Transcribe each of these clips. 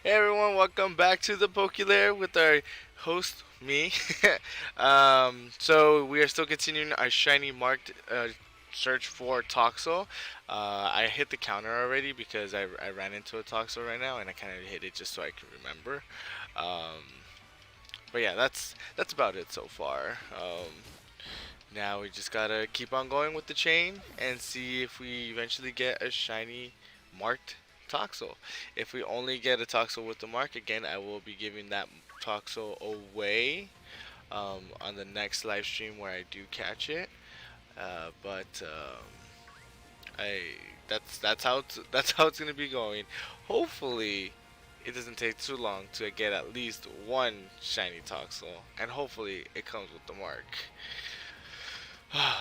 Hey everyone, welcome back to the Pokelair with our host, me. So we are still continuing our shiny marked search for Toxel. I hit the counter already because I ran into a Toxel right now and I kind of hit it just so I can remember. Um, but yeah, that's about it so far. Now we just gotta keep on going with the chain and see if we eventually get a shiny marked Toxel. If we only get a Toxel with the mark, again, I will be giving that Toxel away on the next live stream where I do catch it. But I that's how that's how it's gonna be going. Hopefully, it doesn't take too long to get at least one shiny Toxel, and hopefully it comes with the mark.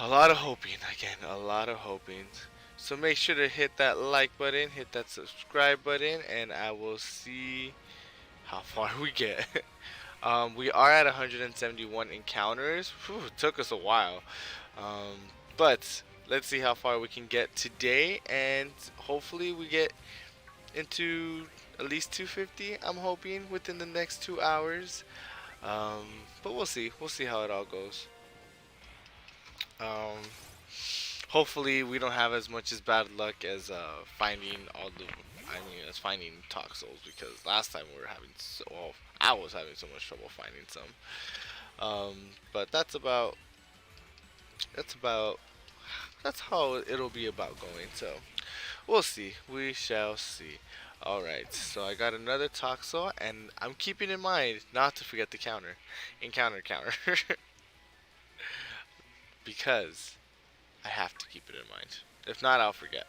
A lot of hoping again, a lot of hoping. So make sure to hit that like button, hit that subscribe button, and I will see how far we get. We are at 171 encounters. Whew, it took us a while, um, but let's see how far we can get today, and hopefully we get into at least 250. I'm hoping within the next 2 hours, um, but we'll see. We'll see how it all goes. Um, Hopefully we don't have as much as bad luck as finding all the as finding toxels, because last time we were having I was having so much trouble finding some. But that's about that's how it'll be about going. So we'll see. We shall see. All right. So I got another toxel, and I'm keeping in mind not to forget the counter, because I have to keep it in mind. If not, I'll forget.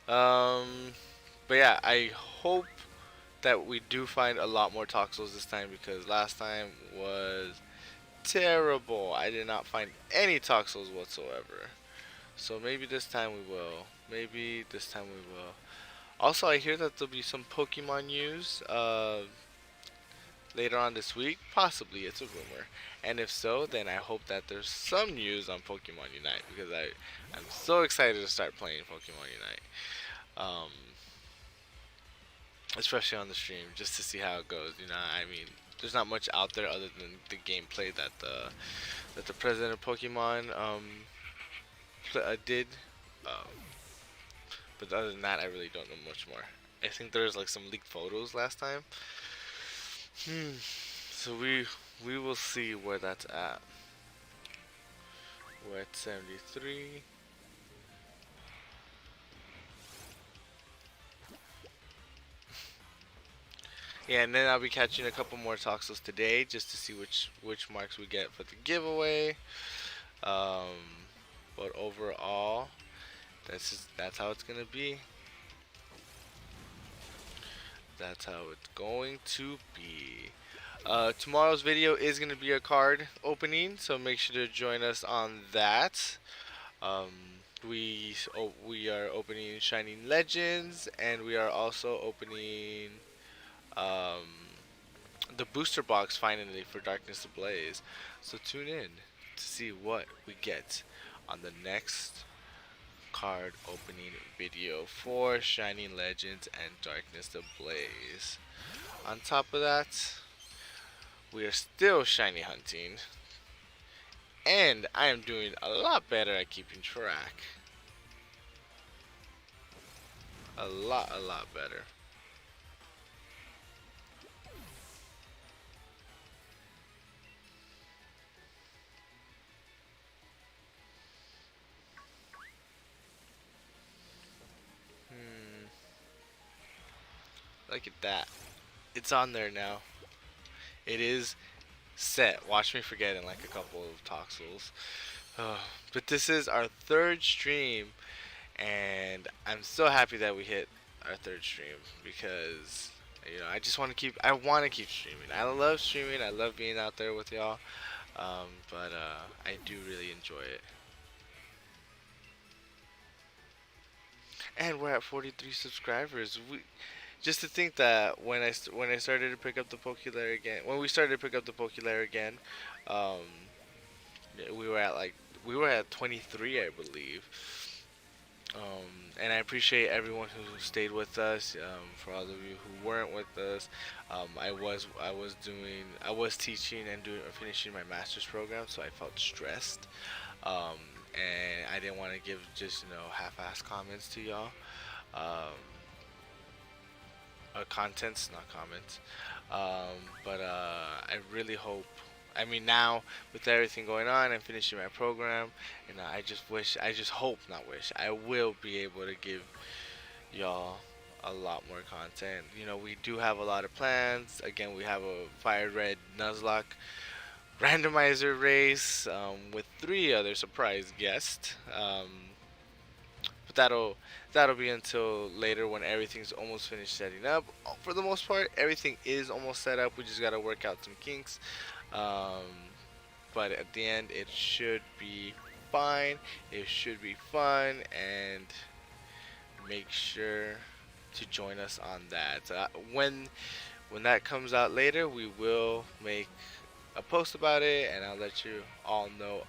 Um, but yeah, I hope that we do find a lot more Toxels this time, because last time was terrible. I did not find any Toxels whatsoever. So maybe this time we will. Maybe this time we will. Also, I hear that there'll be some Pokemon news later on this week. Possibly, it's a rumor. And if so, then I hope that there's some news on Pokemon Unite, because I'm so excited to start playing Pokemon Unite. Um, Especially on the stream, just to see how it goes. I mean, there's not much out there other than the gameplay that the president of Pokemon did. Um, but other than that, I really don't know much more. I think there's like some leaked photos last time. So we will see where that's at. We're at 73. Yeah, and then I'll be catching a couple more Toxels today just to see which marks we get for the giveaway. Um, but overall, that's how it's gonna be. That's how it's going to be. Tomorrow's video is gonna be a card opening, so make sure to join us on that. Um, we are opening Shining Legends, and we are also opening um, the booster box finally for Darkness Ablaze. So tune in to see what we get on the next card opening video for Shining Legends and Darkness Ablaze. On top of that, we are still shiny hunting, and I am doing a lot better at keeping track. A lot better. Hmm, look at that. It's on there now. It is set. Watch me forget in like a couple of Toxels. But this is our third stream, and I'm so happy that we hit our third stream, because I just want to keep streaming. I love streaming. I love being out there with y'all. But I do really enjoy it. And we're at 43 subscribers. Just to think that when I started to pick up the Pokelair again, when we started to pick up the Pokelair again, um, we were at 23, I believe. And I appreciate everyone who stayed with us. For all of you who weren't with us, I was teaching and doing finishing my master's program, so I felt stressed. Um, and I didn't want to give just half-ass comments to y'all. Um, contents, not comments. But I really hope. I mean, now with everything going on, I'm finishing my program, and I just hope, not wish, I will be able to give y'all a lot more content. We do have a lot of plans. Again, we have a Fire Red Nuzlocke randomizer race with three other surprise guests. But that'll be until later when everything's almost finished setting up. For the most part, everything is almost set up. We just gotta work out some kinks. Um, but at the end, it should be fine. It should be fun, and make sure to join us on that. When that comes out later, we will make a post about it, and I'll let you all know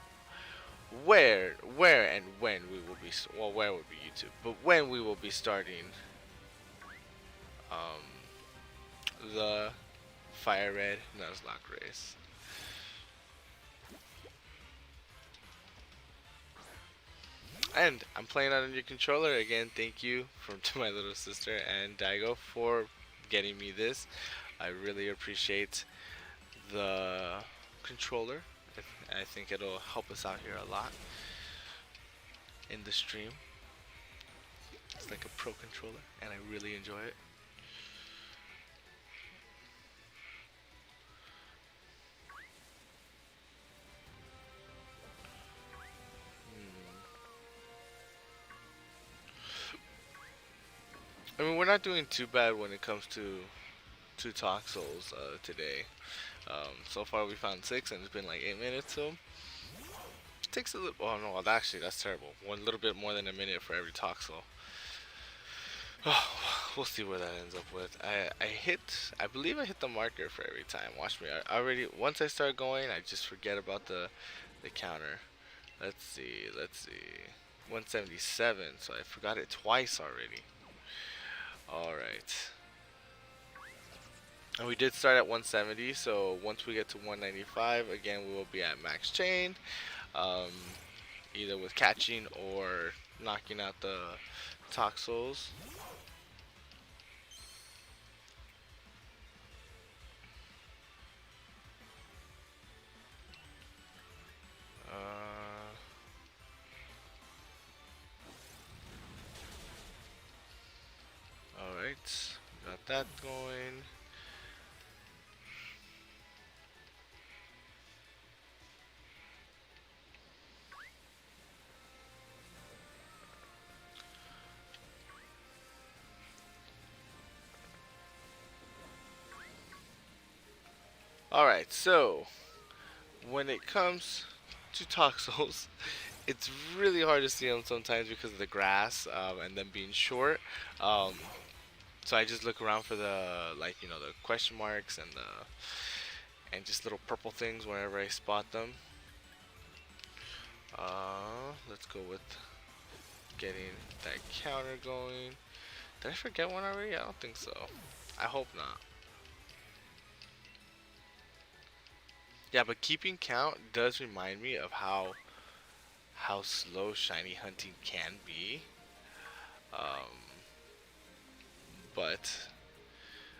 where and when we will be. Well, where would be YouTube, but when we will be starting um, the Fire Red Nuzlocke race. And I'm playing on a new controller again. Thank you to my little sister and Daigo for getting me this. I really appreciate the controller. I think it'll help us out here a lot in the stream. It's like a pro controller, and I really enjoy it. Hmm. I mean, we're not doing too bad when it comes to Toxels today. So far, we found six, and it's been like 8 minutes. So it takes a little. Oh no, well, actually, that's terrible. One little bit more than a minute for every Toxel. Oh, we'll see where that ends up with. I believe I hit the marker for every time. Watch me. I already once I start going, I just forget about the counter. Let's see. 177. So I forgot it twice already. All right. And we did start at 170, so once we get to 195, again, we will be at max chain, um, either with catching or knocking out the Toxels. Uh, Alright, got that going. Alright, so when it comes to Toxels, it's really hard to see them sometimes because of the grass and them being short. Um, so I just look around for the the question marks and just little purple things whenever I spot them. Let's go with getting that counter going. Did I forget one already? I don't think so. I hope not. Yeah, but keeping count does remind me of how slow shiny hunting can be. Um, but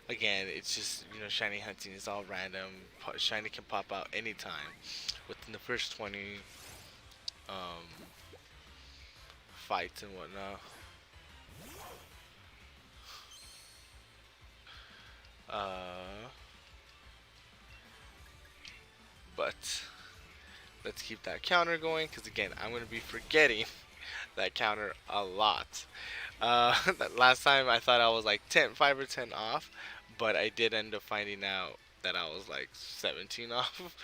again, it's just shiny hunting is all random. Shiny can pop out anytime within the first 20 um, fights and whatnot. Uh, but let's keep that counter going because again, I'm gonna be forgetting that counter a lot. That last time I thought I was like 5 or 10 off, but I did end up finding out that I was like 17 off,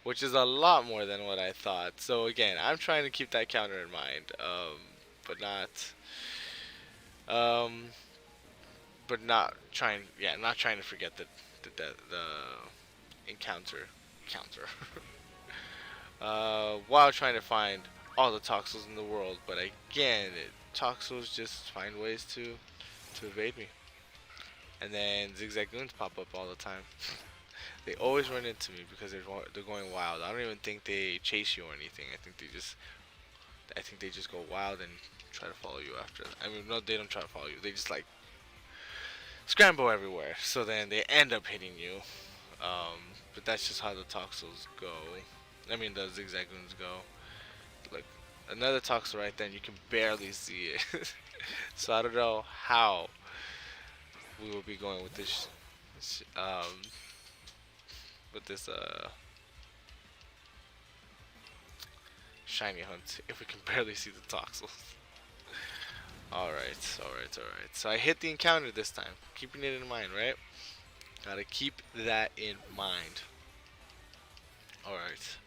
which is a lot more than what I thought. So again, I'm trying to keep that counter in mind, but um, not trying, yeah, not trying to forget the encounter counter. While trying to find all the toxels in the world, but again, Toxels just find ways to evade me. And then Zigzagoons pop up all the time. They always run into me because they're going wild. I don't even think they chase you or anything. I think they just go wild and try to follow you after. I mean, no, they don't try to follow you. They just like scramble everywhere. So then they end up hitting you. But that's just how the Toxels go. I mean, the Zigzagoons go. Like another Toxel right there, and you can barely see it. So I don't know how we will be going with this shiny hunt if we can barely see the Toxels. Alright, alright, alright. So I hit the encounter this time. Keeping it in mind, right? Gotta keep that in mind. Alright.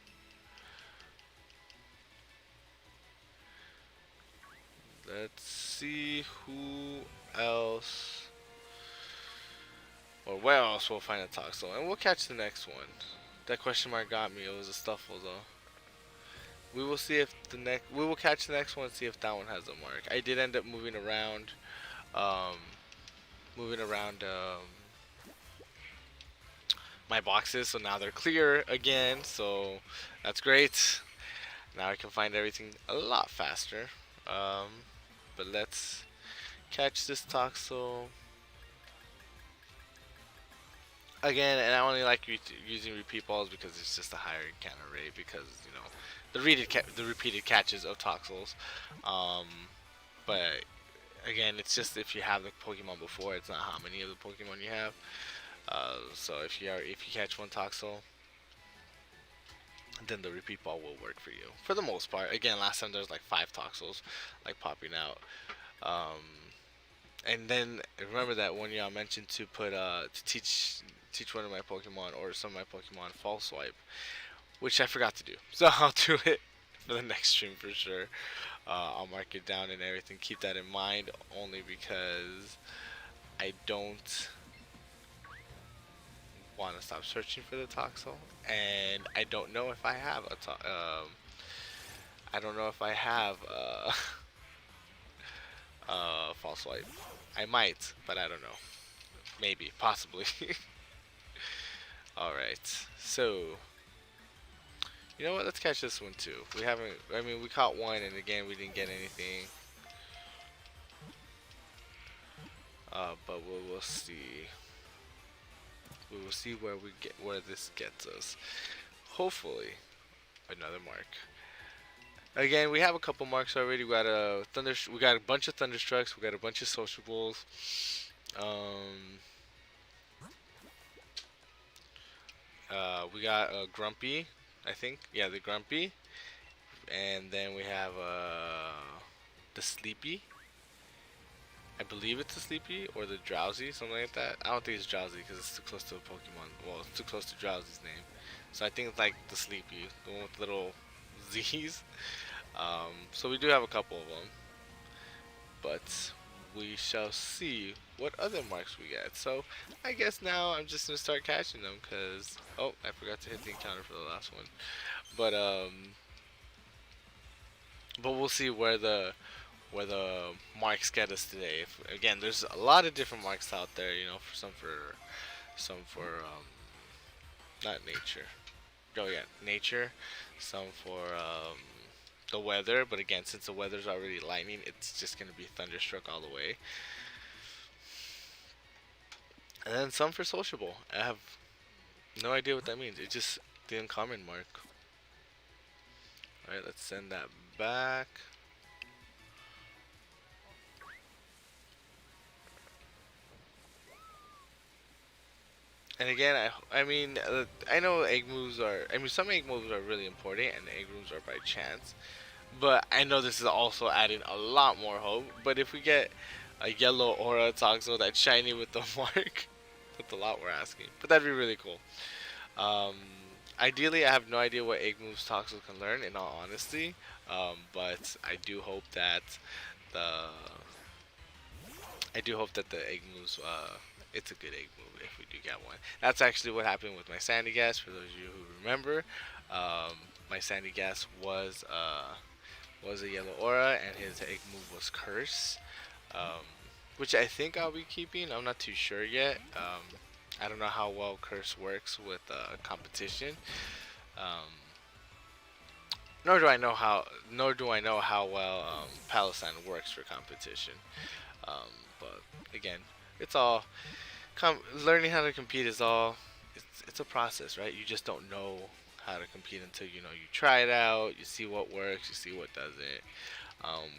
Let's see who else or where else we'll find a Toxel. And we'll catch the next one. That question mark got me. It was a Stuffle though. We will see if we will catch the next one and see if that one has a mark. I did end up um, moving around my boxes, so now they're clear again. So that's great. Now I can find everything a lot faster. But let's catch this Toxel again. And I only like using repeat balls because it's just a higher encounter rate because you know the repeated catches of Toxels. Um, but again, it's just if you have the Pokemon before, it's not how many of the Pokemon you have. So if you catch one Toxel, then the repeat ball will work for you for the most part. Again, last time there's like 5 Toxels like popping out. Um, and then remember that one year I mentioned to put to teach one of my Pokemon or some of my Pokemon False Swipe, which I forgot to do. So I'll do it for the next stream for sure. I'll mark it down and everything. Keep that in mind, only because I don't want to stop searching for the Toxel, and I don't know if I have I don't know if I have false swipe. I might, but I don't know. Maybe, possibly. All right. So you know what? Let's catch this one too. We haven't. I mean, we caught one, and again, we didn't get anything. But we'll see. We will see where this gets us. Hopefully, another mark. Again, we have a couple marks already. We got a bunch of Thunderstrucks. We got a bunch of Sociables. Um, we got a Grumpy, I think. Yeah, the Grumpy, and then we have the Sleepy. I believe it's a Sleepy or the Drowsy, something like that. I don't think it's Drowsy because it's too close to a Pokemon. Well, it's too close to Drowsy's name. So I think it's like the Sleepy, the one with little Z's. So we do have a couple of them, but we shall see what other marks we get. So I guess now I'm just gonna start catching them because I forgot to hit the encounter for the last one. But we'll see where the marks get us today. Again, there's a lot of different marks out there. You know, for some for not nature. Oh yeah, nature. Some for the weather, but again, since the weather's already lightning, it's just gonna be thunderstruck all the way. And then some for sociable. I have no idea what that means. It's just the uncommon mark. Alright, let's send that back. And again, I know egg moves are. I mean, some egg moves are really important, and egg moves are by chance. But I know this is also adding a lot more hope. But if we get a yellow aura Toxel that's shiny with the mark, that's a lot we're asking. But that'd be really cool. Um, Ideally, I have no idea what egg moves Toxel can learn. In all honesty, but the I do hope that the egg moves. It's a good egg move if we do get one. That's actually what happened with my Sandy Gas. For those of you who remember, my Sandy Gas was was a yellow aura, and his egg move was curse, um, which I think I'll be keeping. I'm not too sure yet. I don't know how well curse works with competition. Um, nor do I know how well Palestine works for competition. Um, but again, it's all learning how to compete is all. It's a process, right? You just don't know how to compete until you try it out, you see what works, you see what doesn't.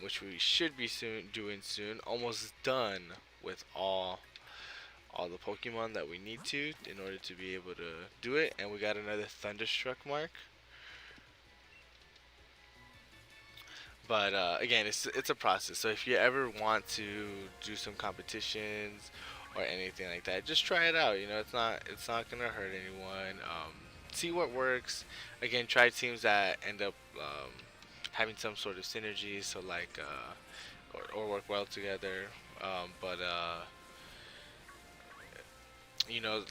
Which we should be doing soon. Almost done with all the Pokemon that we need to in order to be able to do it, and we got another Thunderstruck mark. But again, it's a process. So if you ever want to do some competitions or anything like that, just try it out. It's not gonna hurt anyone. See what works. Again, try teams that end up having some sort of synergy. So like or work well together. But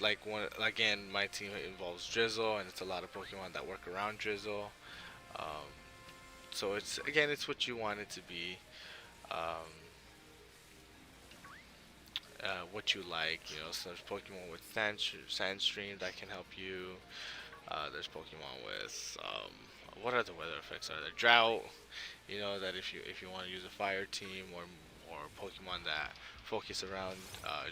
like one again, my team involves Drizzle, and it's a lot of Pokemon that work around Drizzle. Um, so it's what you want it to be. Um, what you like. So there's Pokemon with Sandstream that can help you. There's Pokemon with what other weather effects are there? Drought. That if you want to use a fire team or Pokemon that focus around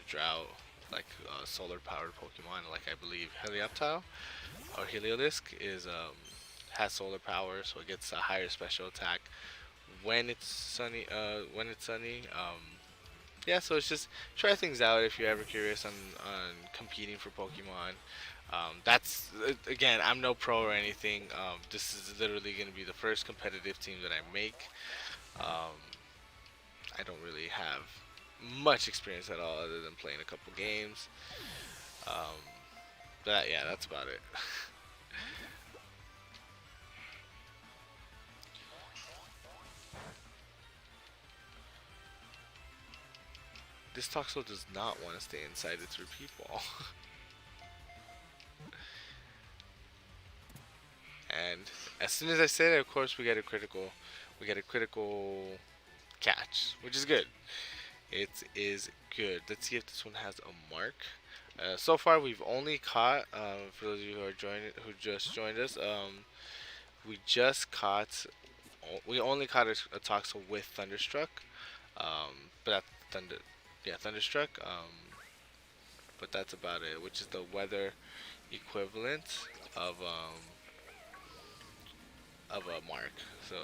drought, like solar powered Pokemon, like I believe Helioptile or Heliolisk has solar power, so it gets a higher special attack when it's sunny. Yeah, so it's just try things out if you're ever curious on competing for Pokemon. That's again, I'm no pro or anything. This is literally going to be the first competitive team that I make. Um, I don't really have much experience at all, other than playing a couple games. Um, but yeah, that's about it. This Toxel does not want to stay inside its repeat ball. And as soon as I say that, of course, we get a critical catch, which is good. It is good. Let's see if this one has a mark. So far, we've only caught. For those of you who just joined us, we just caught. We only caught a Toxel with Thunderstruck. But that thunder, yeah, Thunderstruck. But that's about it. Which is the weather equivalent of um, of a mark. So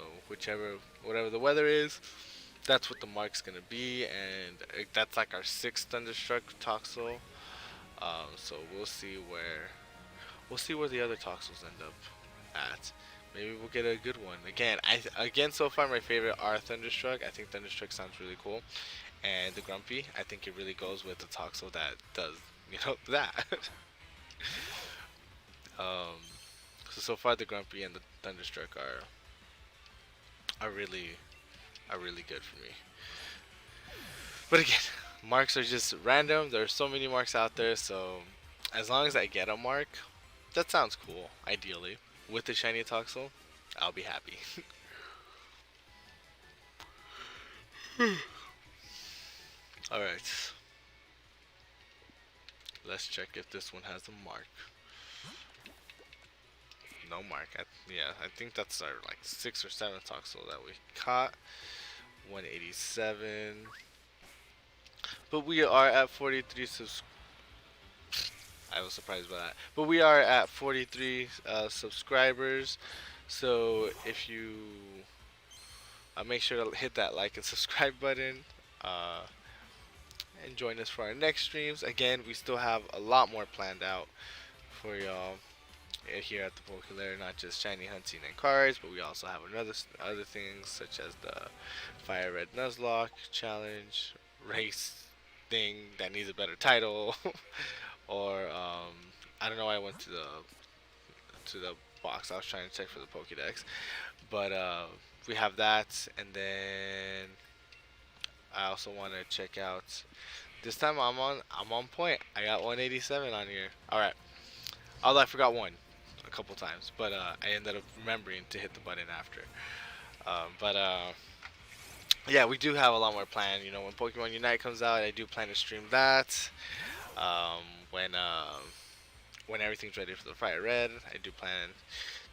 whatever the weather is, that's what the mark's gonna be, and that's like our sixth Thunderstruck Toxel. So we'll see where the other Toxels end up at. Maybe we'll get a good one. Again, so far my favorite are Thunderstruck. I think Thunderstruck sounds really cool, and the Grumpy. I think it really goes with the Toxel that does that. um, so far the Grumpy and the Thunderstruck are really good for me. But again, marks are just random. There are so many marks out there, so as long as I get a mark, that sounds cool. Ideally, with the shiny Toxel, I'll be happy. All right, let's check if this one has a mark. No mark. Yeah, I think that's our like sixth or seventh Toxel that we caught. 187. But we are at 43 I was surprised by that. But we are at 43 subscribers. So if you make sure to hit that like and subscribe button. Uh, and join us for our next streams. Again, we still have a lot more planned out for y'all here at the Pokelair. Not just shiny hunting and cards, but we also have other things such as the Fire Red Nuzlocke challenge, race thing that needs a better title, or I don't know why I went to the box. I was trying to check for the Pokédex, but we have that, and then I also want to check out. This time I'm on point. I got 187 on here. All right. Although I forgot one a couple times, but I ended up remembering to hit the button after. But yeah, we do have a lot more planned. You know, when Pokemon Unite comes out, I do plan to stream that. Um, when when everything's ready for the Fire Red, I do plan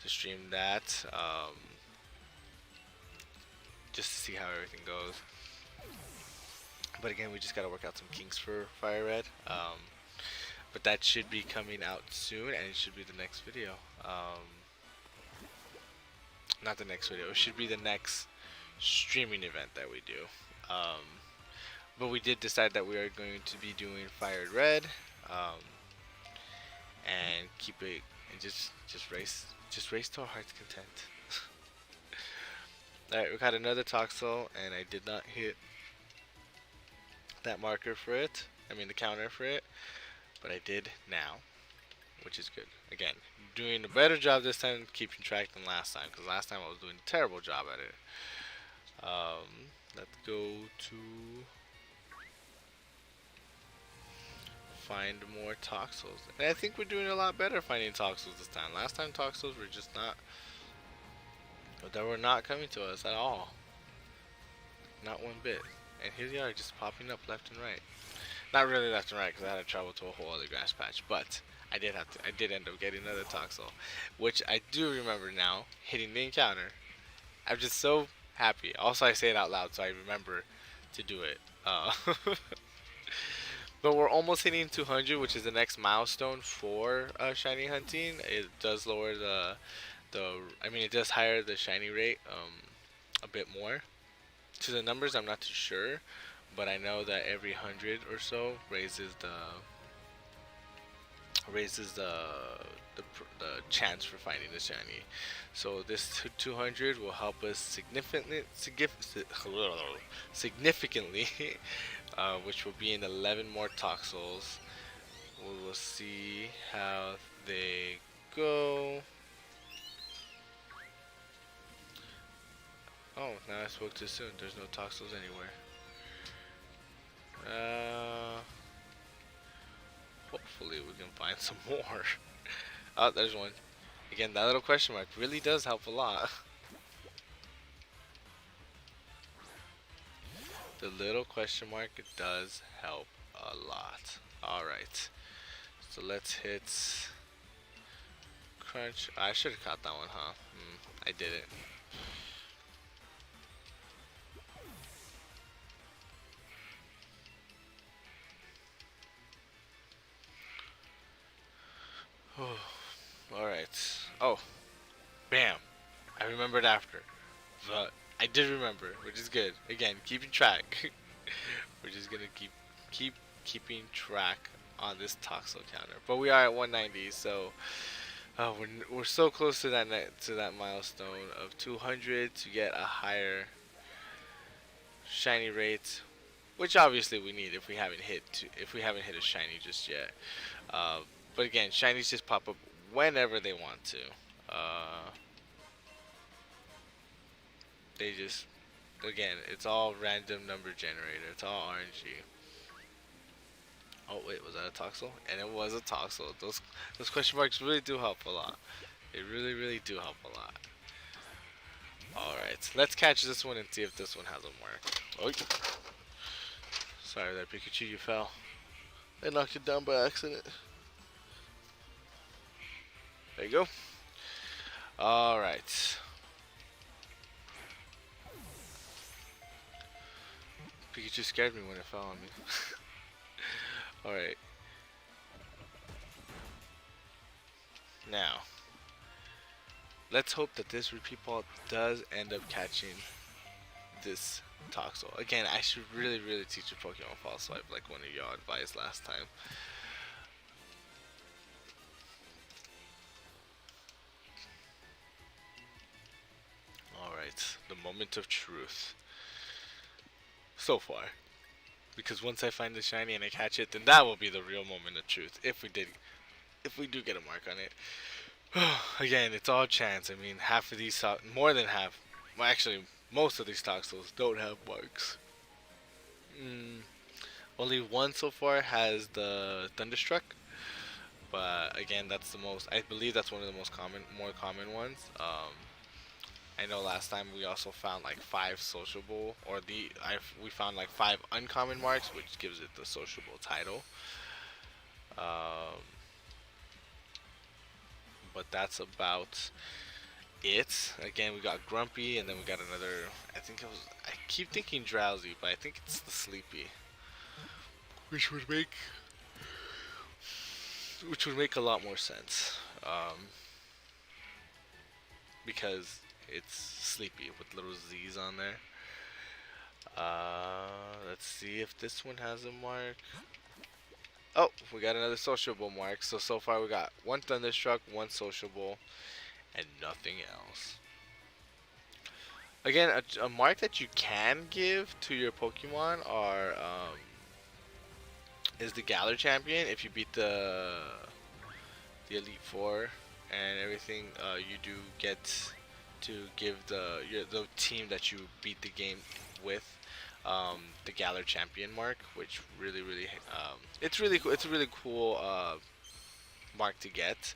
to stream that. Just to see how everything goes. But again, we just gotta work out some kinks for Fire Red. But that should be coming out soon, and it should be the next video. Not the next video. It should be the next streaming event that we do. Um, but we did decide that we are going to be doing Fire Red, and keep it and just race to our heart's content. All right, we got another Toxel, and I did not hit that marker for it. I mean the counter for it, but I did now, which is good. Again, doing a better job this time keeping track than last time, because last time I was doing a terrible job at it. Let's go to find more Toxels. And I think we're doing a lot better finding Toxels this time. Last time Toxels were just not, they were not coming to us at all. Not one bit. And here they are just popping up left and right. Not really left and right because I had to travel to a whole other grass patch, but I did end up getting another Toxel, which I do remember now hitting the encounter. I'm just so happy. Also, I say it out loud so I remember to do it. But we're almost hitting 200, which is the next milestone for shiny hunting. It does lower I mean, it does higher the shiny rate a bit more. To the numbers, I'm not too sure, but I know that every 100 or so raises the chance for finding the shiny. So this 200 will help us significantly, which will be in 11 more Toxels. We will see how they go. Oh, now I spoke too soon. There's no Toxels anywhere. Hopefully we can find some more. Oh, there's one. Again, that little question mark really does help a lot. The little question mark does help a lot. Alright. So let's hit Crunch. I should have caught that one, huh? I didn't. Alright. Oh. Bam. I remembered after. But I did remember, which is good. Again, keeping track. We're just gonna keep keeping track on this Toxel counter. But we are at 190, so we're so close to that milestone of 200 to get a higher shiny rate, which obviously we need if we haven't hit a shiny just yet. But again, shinies just pop up whenever they want to. They just, again, it's all random number generator. It's all RNG. Oh wait, was that a Toxel? And it was a Toxel. Those question marks really do help a lot. They really do help a lot. Alright, let's catch this one and see if this one has a mark. Oh, sorry there, Pikachu, you fell. I knocked you down by accident. There you go. Alright. Pikachu scared me when it fell on me. Alright. Now, let's hope that this repeat ball does end up catching this Toxel. Again, I should really teach a Pokemon False Swipe like one of y'all advised last time. Alright, the moment of truth. So far. Because once I find the shiny and I catch it, then that will be the real moment of truth. If we do get a mark on it. Again, it's all chance. I mean, half of these, more than half, well, actually, most of these Toxels don't have marks. Only one so far has the Thunderstruck, but again, that's the most. I believe that's one of the more common ones. I know last time we also found like five sociable, or we found like five uncommon marks, which gives it the sociable title. Um, but that's about it. Again, we got grumpy, and then we got another. I think it was. I keep thinking drowsy, but I think it's the sleepy, which would make a lot more sense. Because it's sleepy with little Z's on there. Let's see if this one has a mark. Oh, we got another sociable mark. So far we got one thunderstruck, one sociable, and nothing else. Again, a mark that you can give to your Pokemon is the Galar Champion. If you beat the Elite Four and everything, you do get to give the team that you beat the game with the Galar Champion mark, which really it's really cool. It's a really cool mark to get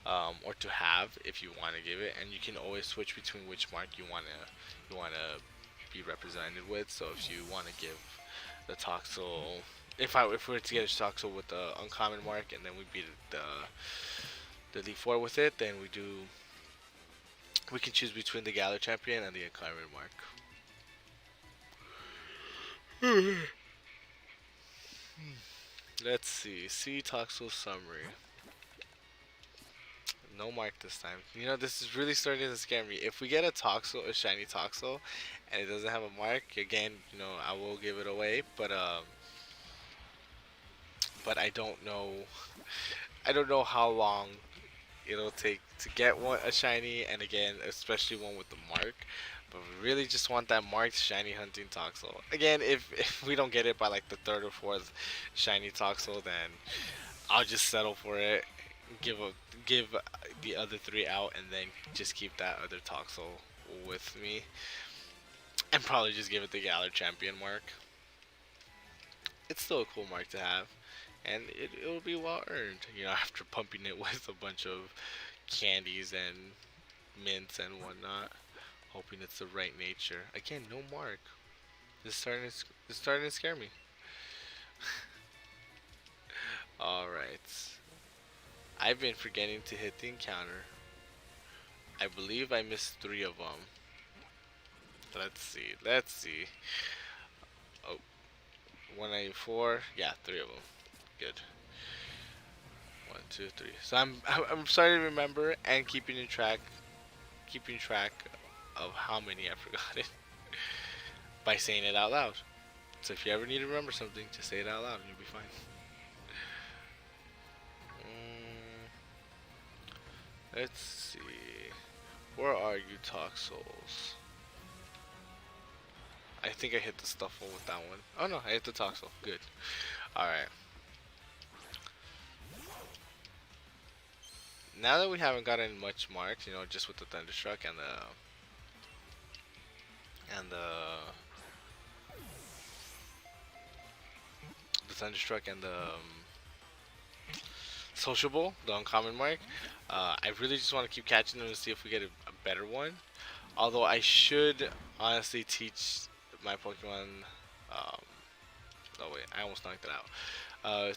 or to have if you want to give it, and you can always switch between which mark you wanna be represented with. So if you want to give the Toxel, if we were to get a Toxel with the uncommon mark, and then we beat the D4 with it, then we can choose between the Galar Champion and the uncommon mark. Let's see Toxel summary. No mark this time. You know, this is really starting to scare me. If we get a shiny Toxel, and it doesn't have a mark, again, I will give it away. But I don't know. I don't know how long it'll take to get a shiny, and again, especially one with the mark. But we really just want that marked shiny hunting Toxel. Again, if we don't get it by like the third or fourth shiny Toxel, then I'll just settle for it. Give a, give the other three out, and then just keep that other Toxel with me, and probably just give it the Galar Champion mark. It's still a cool mark to have, and it'll be well earned. After pumping it with a bunch of candies and mints and whatnot, hoping it's the right nature. Again, no mark. It's starting to scare me. All right. I've been forgetting to hit the encounter. I believe I missed three of them. Let's see. Let's see. Oh, 194. Yeah, three of them. Good. One, two, three. So I'm starting to remember and keeping track of how many I forgot it by saying it out loud. So if you ever need to remember something, just say it out loud and you'll be fine. Let's see. Where are you, Toxels? I think I hit the Stuffle with that one. Oh no, I hit the Toxel. Good. Alright. Now that we haven't gotten much marked, just with the Thunderstruck and the Thunderstruck and the Sociable, the uncommon mark, I really just want to keep catching them to see if we get a better one. Although I should honestly teach my Pokemon. Oh wait, I almost knocked it out.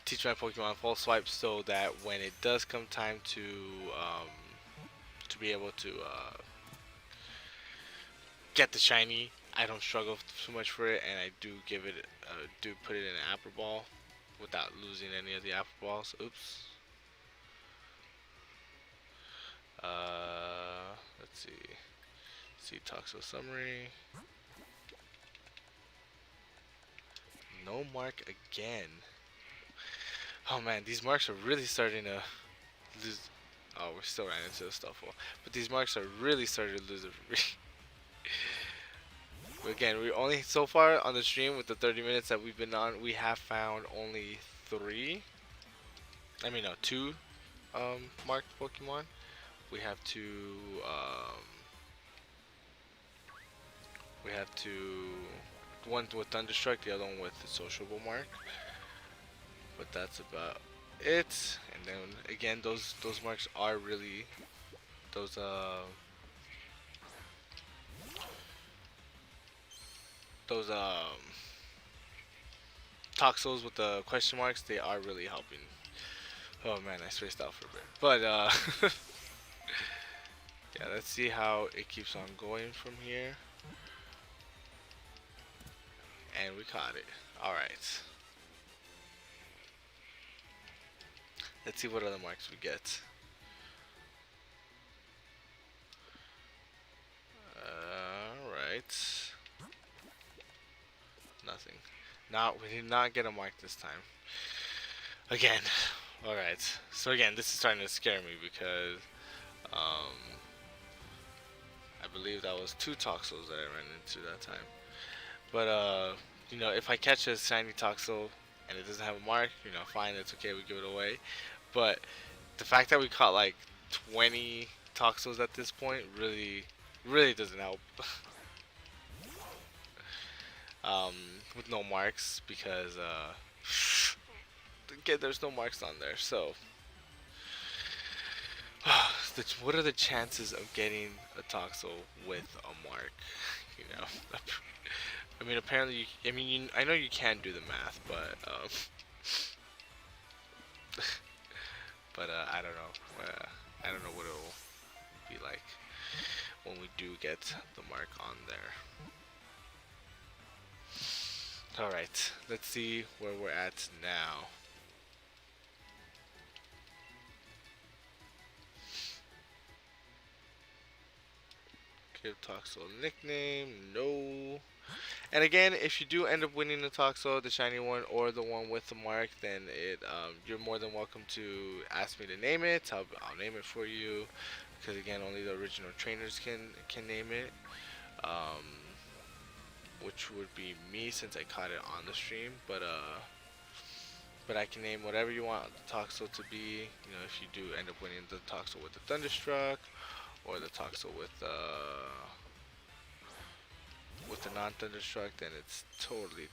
Teach my Pokemon False Swipe so that when it does come time to be able to get the shiny, I don't struggle too much for it, and I do put it in an Apple Ball without losing any of the Apple Balls. Oops. Let's see. See Toxel summary. No mark again. Oh man, these marks are really starting to lose. Oh, we still ran into the Stuffle, but these marks are really starting to lose. Again, we only so far on the stream with the 30 minutes that we've been on, we have found only three. I mean, no, two marked Pokemon. We have one with Thunderstruck, the other one with the Sociable mark. But that's about it. And then again, those marks are really those those Toxels with the question marks, they are really helping. Oh man, I spaced out for a bit. But yeah, let's see how it keeps on going from here. And we caught it. Alright. Let's see what other marks we get. Alright. Nothing. Not we did not get a mark this time. Again. Alright. So again, this is starting to scare me because I believe that was 2 Toxels that I ran into that time. But you know, if I catch a shiny Toxel and it doesn't have a mark, you know, fine, it's okay, we give it away. But the fact that we caught like 20 Toxels at this point really doesn't help. um, with no marks because again, there's no marks on there. So, what are the chances of getting a Toxel with a mark? You know, I mean, apparently, I know you can do the math, but I don't know. I don't know what it'll be like when we do get the mark on there. Alright, let's see where we're at now. Give Toxel a nickname, no. And again, if you do end up winning the Toxel, the shiny one, or the one with the mark, then you're more than welcome to ask me to name it. I'll name it for you. Because again, only the original trainers can name it. Which would be me since I caught it on the stream. But I can name whatever you want the Toxel to be. You know, if you do end up winning the Toxel with the Thunderstruck, or the Toxel with the non-Thunderstruck, then it's totally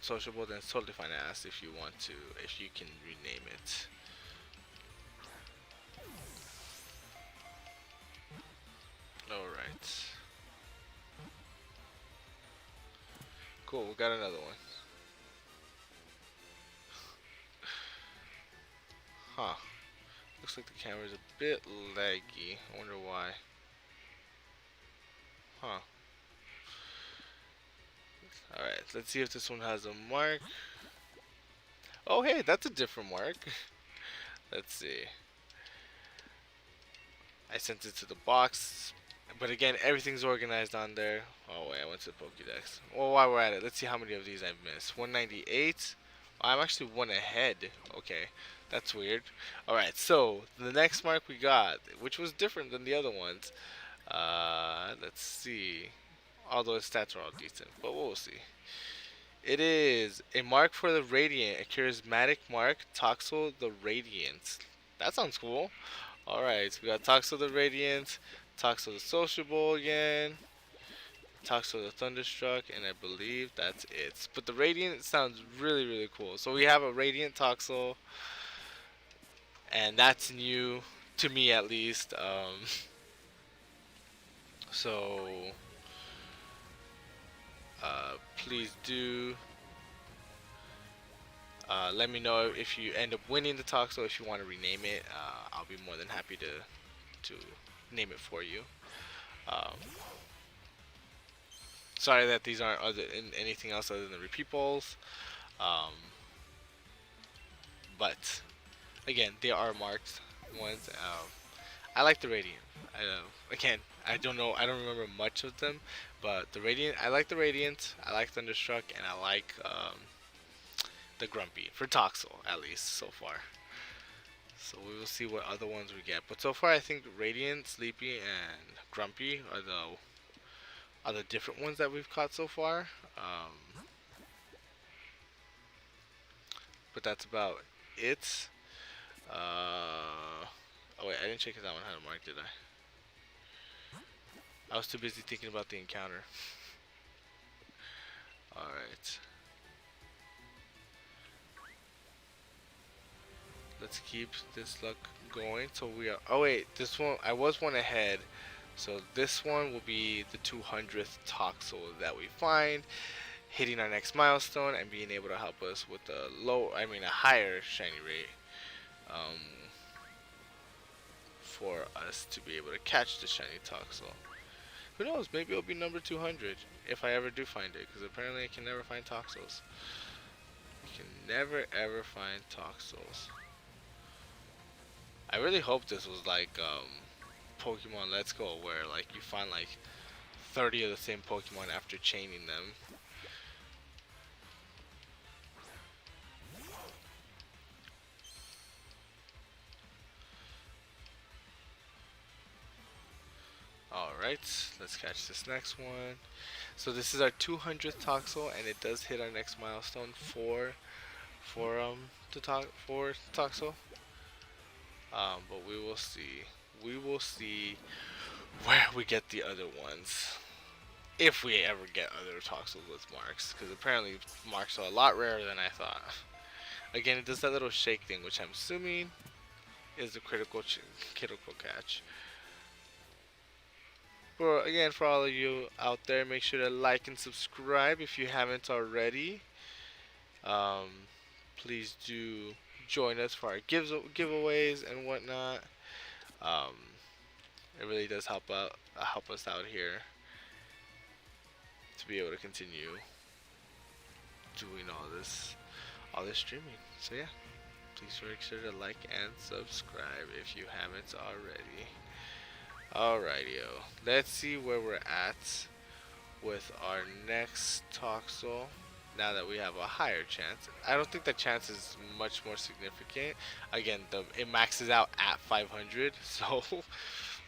sociable. Then it's totally fine to ask if you want to, if you can rename it. Alright. Cool, we got another one. Huh. Looks like the camera's a bit laggy. I wonder why. Huh. Alright, let's see if this one has a mark. Oh hey, that's a different mark. Let's see. I sent it to the box. But again, everything's organized on there. Oh wait, I went to the Pokédex. Well, while we're at it, let's see how many of these I've missed. 198. I'm actually one ahead. Okay, that's weird. Alright, so the next mark we got, which was different than the other ones. Let's see. Although its stats are all decent, but we'll see. It is a mark for the Radiant, a charismatic mark, Toxel the Radiant. That sounds cool. Alright, so we got Toxel the Radiant, Toxel the Sociable again, Toxel the Thunderstruck, and I believe that's it. But the Radiant sounds really cool. So we have a Radiant Toxel, and that's new to me at least. So please do let me know if you end up winning the Toxel. If you want to rename it, I'll be more than happy to name it for you. Um, Sorry that these aren't anything else other than repeat balls. Um, but again, they are marked ones. I like the Radiant. Again, I don't know. I don't remember much of them, but the Radiant. I like the Radiant. I like Thunderstruck, and I like the Grumpy for Toxel at least so far. So we will see what other ones we get. But so far, I think Radiant, Sleepy, and Grumpy are the different ones that we've caught so far. But that's about it. Oh wait, I didn't check if that one had a mark, did I? I was too busy thinking about the encounter. Alright. Let's keep this luck going. So we are. Oh wait, this one I was one ahead. So this one will be the 200th Toxel that we find, hitting our next milestone and being able to help us with a higher shiny rate, um, for us to be able to catch the shiny Toxel. Who knows? Maybe it'll be number 200 if I ever do find it, because apparently I can never find Toxels. You can never ever find Toxels. I really hope this was like Pokemon Let's Go, where like you find like 30 of the same Pokemon after chaining them. Alright, let's catch this next one. So this is our 200th Toxel, and it does hit our next milestone for Toxel. But we will see. We will see where we get the other ones. If we ever get other Toxels with marks, because apparently marks are a lot rarer than I thought. Again, it does that little shake thing, which I'm assuming is the critical catch. But again, for all of you out there, make sure to like and subscribe if you haven't already. Please do join us for our giveaways and whatnot. Um, it really does help us out here to be able to continue doing all this streaming. So yeah, please make sure to like and subscribe if you haven't already. Alrighty, let's see where we're at with our next Toxel. Now that we have a higher chance, I don't think the chance is much more significant. Again, it maxes out at 500, so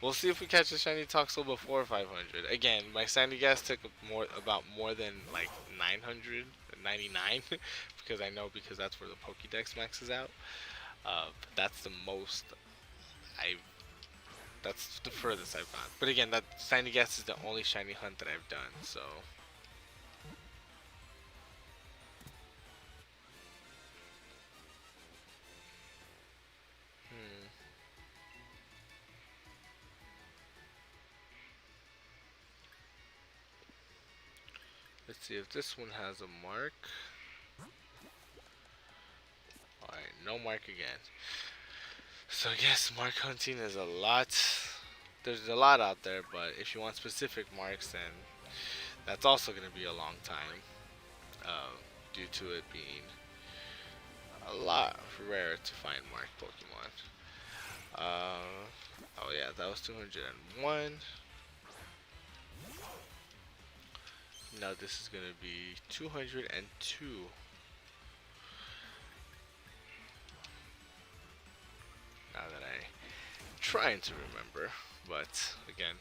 we'll see if we catch a shiny Toxel before 500. Again, my sandy gas took more than like 999 because that's where the Pokédex maxes out. But that's the most I. That's the furthest I've gone. But again, that sandy gas is the only shiny hunt that I've done. So. Let's see if this one has a mark. Alright, no mark again. So I guess mark hunting is a lot. There's a lot out there, but if you want specific marks, then that's also going to be a long time. Due to it being a lot rare to find marked Pokemon. Oh yeah, that was 201. Now this is going to be 202. Now that I'm trying to remember, but again,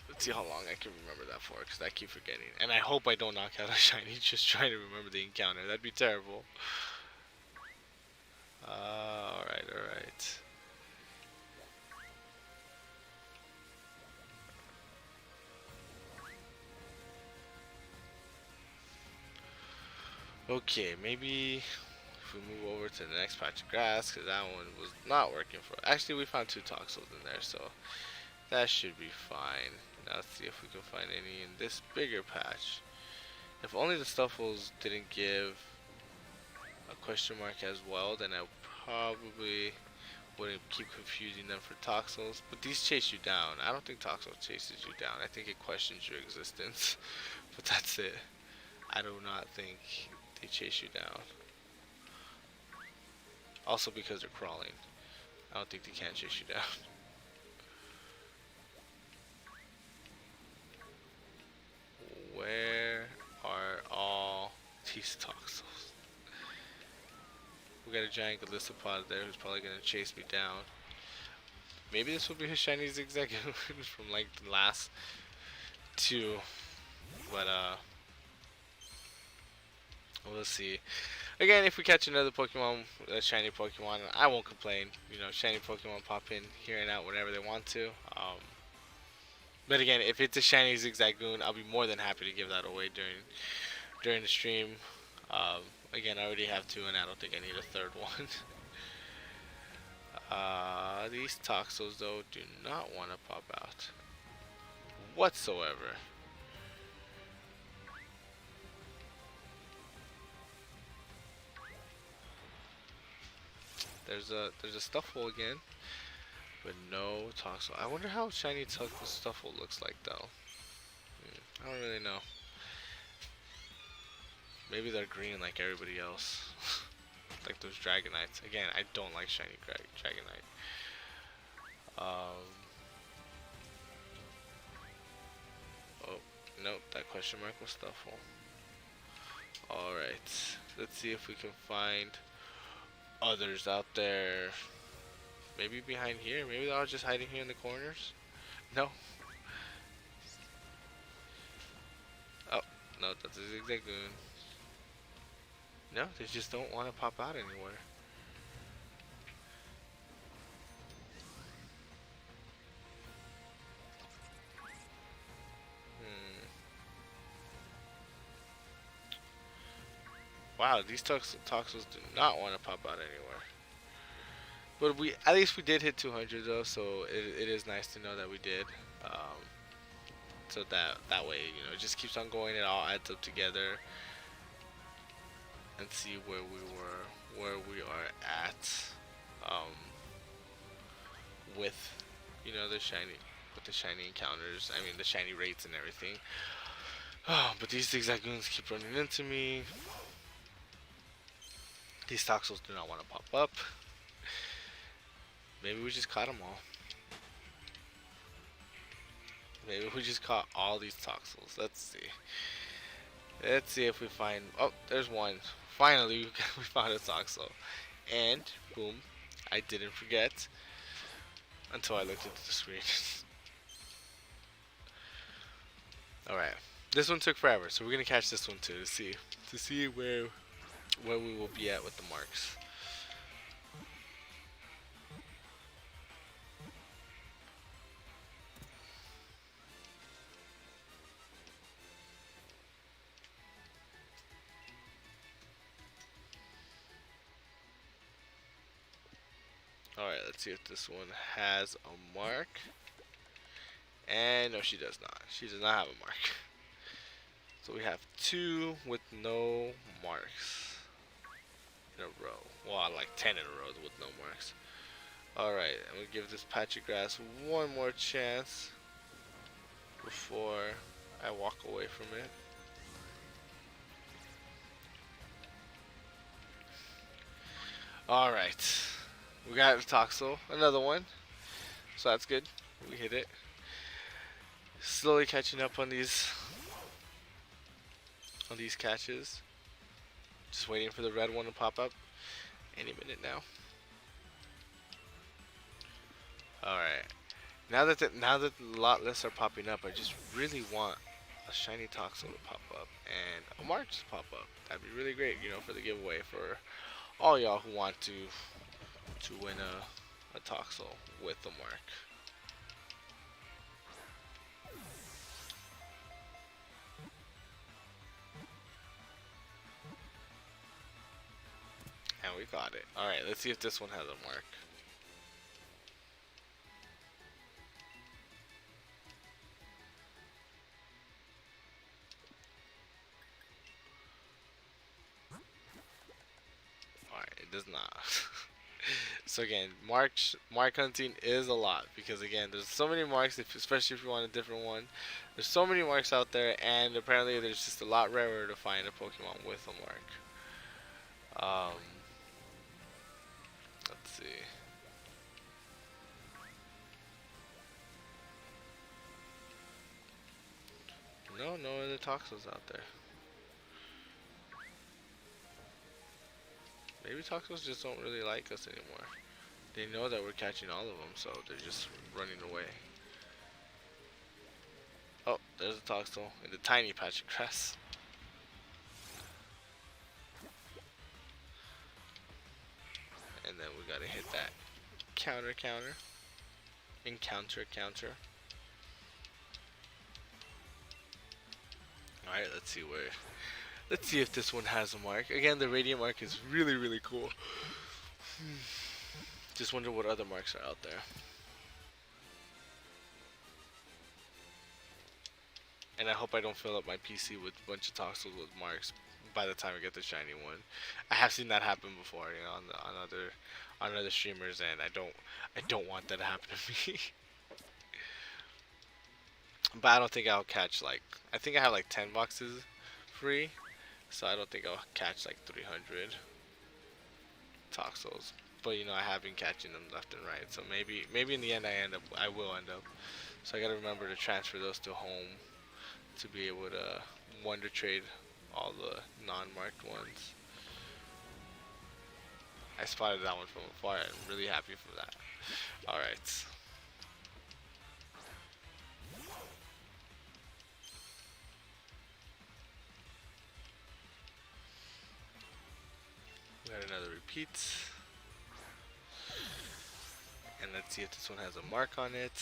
let's see how long I can remember that for, because I keep forgetting. And I hope I don't knock out a shiny just trying to remember the encounter. That'd be terrible. Alright. Okay, maybe if we move over to the next patch of grass, because that one was not working for. Actually, we found 2 Toxels in there, so that should be fine. Now let's see if we can find any in this bigger patch. If only the Stuffles didn't give a question mark as well, then I probably wouldn't keep confusing them for Toxels. But these chase you down. I don't think Toxel chases you down. I think it questions your existence. But that's it. I do not think they chase you down. Also because they're crawling. I don't think they can chase you down. Where are all these Toxels? We got a giant Galissapod there who's probably gonna chase me down. Maybe this will be his shiny Zigzag from like the last 2. But we'll see. Again, if we catch another Pokemon, a shiny Pokemon, I won't complain. You know, shiny Pokemon pop in here and out whenever they want to. But again, if it's a shiny Zigzagoon, I'll be more than happy to give that away during the stream. Again, I already have 2, and I don't think I need a 3rd one. These Toxels though do not want to pop out. whatsoever. There's a Stuffle again, but no Toxel. I wonder how shiny Stuffle looks like though. I don't really know. Maybe they're green like everybody else. Like those Dragonites. Again, I don't like shiny Dragonite. Oh, nope, that question mark was Stuffle. Alright, let's see if we can find others out there. Maybe behind here? Maybe they're all just hiding here in the corners? No. Oh, no, that's a Zigzagoon. No, they just don't want to pop out anywhere. Wow, these Toxels do not want to pop out anywhere. But at least we did hit 200 though, so it is nice to know that we did. Um, so that way, it just keeps on going. It all adds up together, and see where we are at, um, with, the shiny encounters. I mean, the shiny rates and everything. Oh, but these Zigzagoons keep running into me. These Toxels do not want to pop up. Maybe we just caught them all. Maybe we just caught all these Toxels. Let's see. Let's see if we find... Oh, there's one. Finally, we found a Toxel. And, boom, I didn't forget. Until I looked at the screen. Alright. This one took forever, so we're going to catch this one too to see where we will be at with the marks. Alright, let's see if this one has a mark. And no, she does not. She does not have a mark. So we have 2 with no marks in a row. Well, like 10 in a row with no marks. Alright, I'm going to give this patch of grass one more chance before I walk away from it. Alright, we got a Toxel, another one, so that's good, we hit it. Slowly catching up on these catches. Just waiting for the red one to pop up any minute now. Alright, now that the lot lists are popping up, I just really want a shiny Toxel to pop up and a mark to pop up. That'd be really great, for the giveaway for all y'all who want to win a Toxel with the mark. And we got it. Alright, let's see if this one has a mark. Alright, it does not. So again, mark hunting is a lot because again, there's so many marks, especially if you want a different one. There's so many marks out there, and apparently there's just a lot rarer to find a Pokemon with a mark. Let's see. No other Toxels out there. Maybe Toxels just don't really like us anymore. They know that we're catching all of them, so they're just running away. Oh, there's a Toxel in the tiny patch of grass. And then we gotta hit that counter. Encounter. Alright, let's see if this one has a mark. Again, the radiant mark is really cool. Just wonder what other marks are out there. And I hope I don't fill up my PC with a bunch of Toxels with marks by the time I get the shiny one. I have seen that happen before, you know, on other streamers, and I don't want that to happen to me. But I don't think I'll catch like, I think I have like 10 boxes free, so I don't think I'll catch like 300 Toxels. But you know, I have been catching them left and right, so maybe in the end I will end up. So I gotta remember to transfer those to home to be able to wonder trade all the non-marked ones. I spotted that one from afar. I'm really happy for that. All right. Got another repeat. And let's see if this one has a mark on it.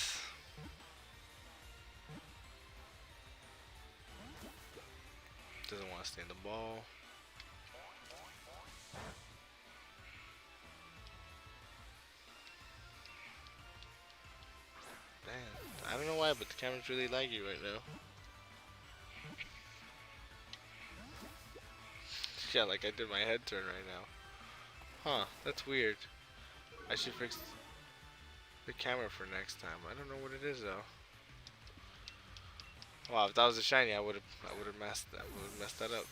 Doesn't want to stay in the ball. Man, I don't know why, but the camera's really laggy right now. Yeah, like I did my head turn right now. Huh, that's weird. I should fix the camera for next time. I don't know what it is though. Wow, if that was a shiny, I would have messed that up.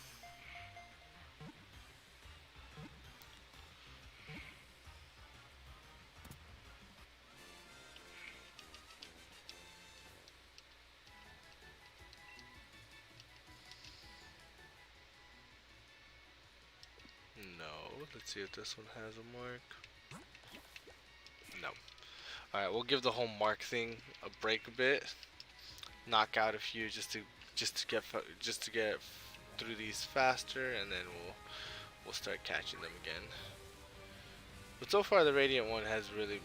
No, let's see if this one has a mark. No. All right, we'll give the whole mark thing a break a bit. Knock out a few just to get through these faster, and then we'll start catching them again. But so far, the Radiant one has really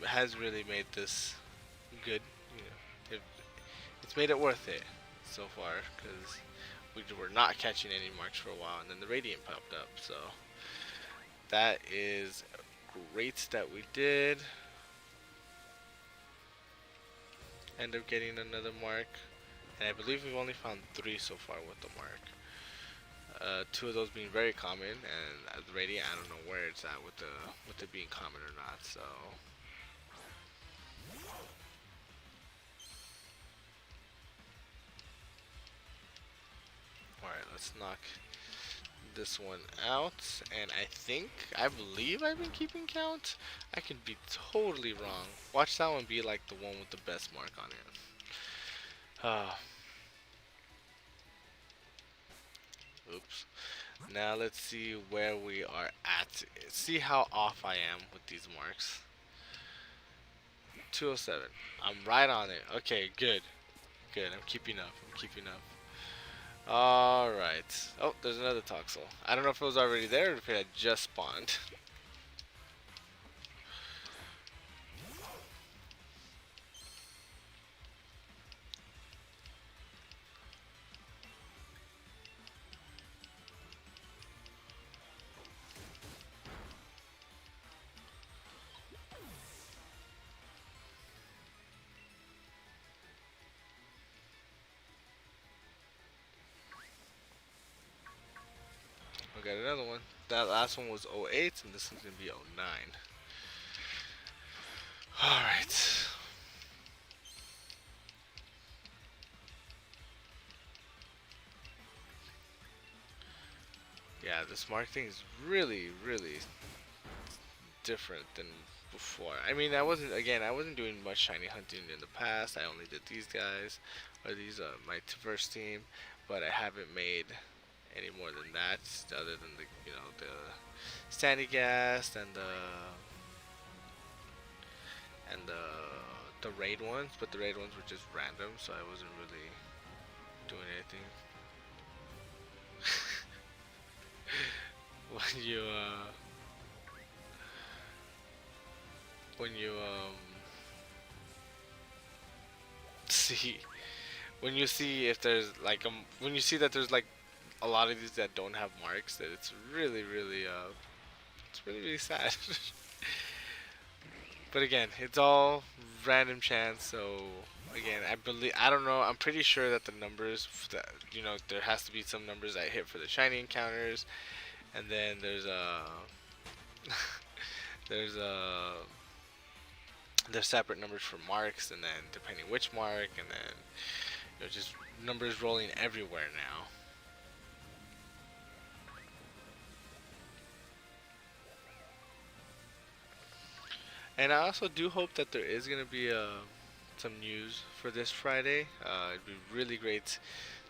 made this good. You know, it's made it worth it so far because we were not catching any marks for a while, and then the Radiant popped up. So that is great that we did end up getting another mark. And I believe we've only found 3 so far with the mark. 2 of those being very common, and the Radiant, I don't know where it's at with it being common or not. So all right, let's knock this one out. And I believe I've been keeping count. I could be totally wrong. Watch that one be like the one with the best mark on it. Oops. Now let's see where we are at. See how off I am with these marks. 207. I'm right on it. Okay, good. Good. I'm keeping up. I'm keeping up. Alright. Oh, there's another Toxel. I don't know if it was already there or if it had just spawned. We got another one. That last one was 08 and this one's going to be 09. Alright. Yeah, this mark thing is really different than before. I mean, I wasn't doing much shiny hunting in the past. I only did these guys, or these my first team, but I haven't made any more than that, other than the Sandy Gas and the raid ones, but the raid ones were just random, so I wasn't really doing anything. when you when you see when you see if there's like when you see that there's like a lot of these that don't have marks, that it's really sad. But again, it's all random chance, so again, I believe I don't know. I'm pretty sure that the numbers that there has to be some numbers I hit for the shiny encounters, and then there's there's separate numbers for marks, and then depending which mark, and then just numbers rolling everywhere now. And I also do hope that there is gonna be some news for this Friday. It'd be really great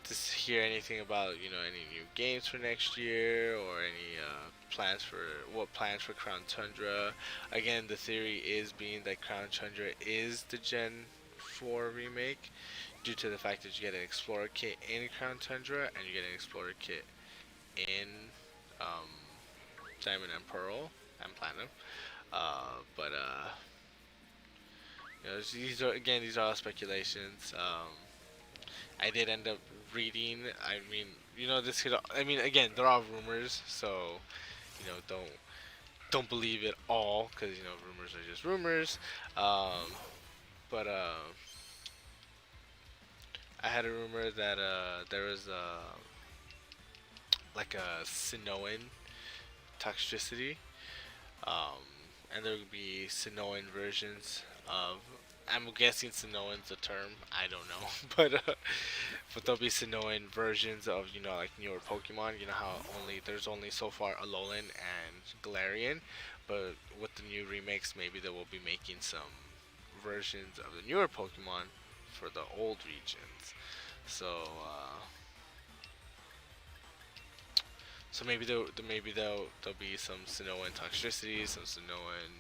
to hear anything about any new games for next year or any plans for Crown Tundra. Again, the theory is being that Crown Tundra is the Gen 4 remake due to the fact that you get an Explorer kit in Crown Tundra and you get an Explorer kit in um, Diamond and Pearl and Platinum. But these are all speculations. I did end up reading. I mean, this could. I mean, again, they're all rumors, so don't believe it all because rumors are just rumors. Um, but I had a rumor that there was like a Sinoan toxicity, um, and there would be Sinoan versions of. I'm guessing Sinoan's a term. I don't know, but there'll be Sinoan versions of like newer Pokemon. You know how there's only so far Alolan and Galarian, but with the new remakes, maybe they will be making some versions of the newer Pokemon for the old regions. So so maybe there'll be some Sinoan toxicity, some Sinoan.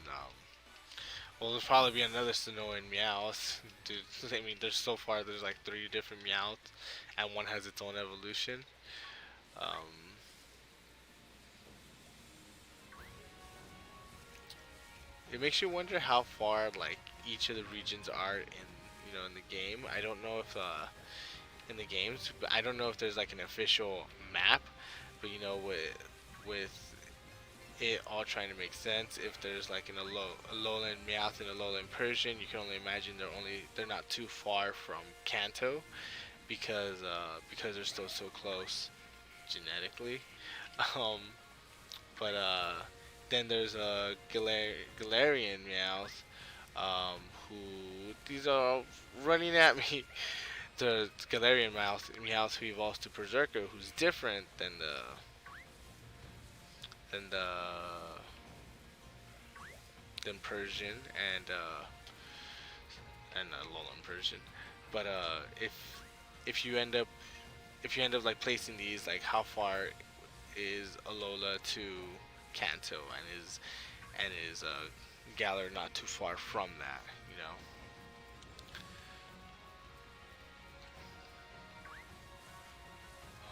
Well, there'll probably be another Sinoan Meowth. Dude, I mean, there's like three different Meowths, and one has its own evolution. Um, it makes you wonder how far like each of the regions are in in the game. I don't know if in the games, but I don't know if there's like an official map. But with it all trying to make sense. If there's like a lowland Meowth and a lowland Persian, you can only imagine they're not too far from Kanto because they're still so close genetically. Um, but then there's a Galarian Meowth, who these are all running at me. The Galarian Meowth who evolves to Berserker, who's different than than Persian and Alolan Persian. But if you end up like placing these, like how far is Alola to Kanto, and is Galar not too far from that, you know?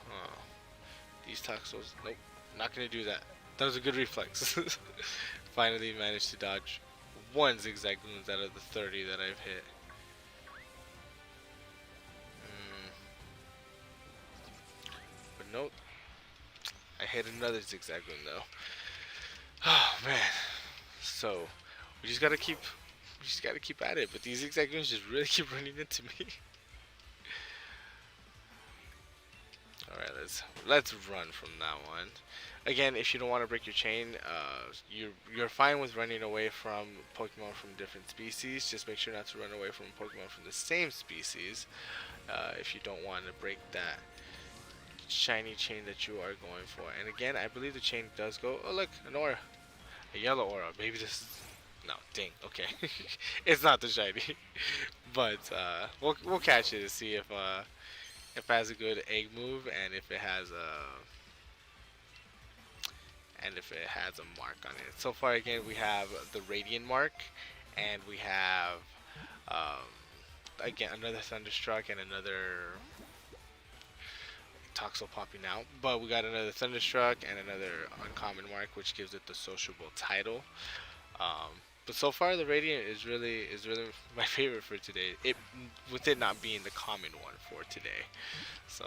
Huh. These Toxels, nope, not gonna do that. That was a good reflex. Finally managed to dodge one Zigzag Wounds out of the 30 that I've hit. Mm, but nope, I hit another Zigzag Wound though. Oh man. So we just gotta keep at it. But these Zigzag Wounds just really keep running into me. All right, let's run from that one. Again, if you don't want to break your chain, you're fine with running away from Pokemon from different species. Just make sure not to run away from Pokemon from the same species. If you don't want to break that shiny chain that you are going for. And again, I believe the chain does go. Oh look, an aura, a yellow aura. Maybe this. No, dang. Okay, it's not the shiny, but we'll catch it to see if it has a good egg move and if it has a mark on it. So far, again, we have the Radiant mark, and we have um, again another Thunderstruck and another Toxel popping out. But we got another Thunderstruck and another uncommon mark, which gives it the sociable title. But so far, the Radiant is really my favorite for today. With it not being the common one for today, so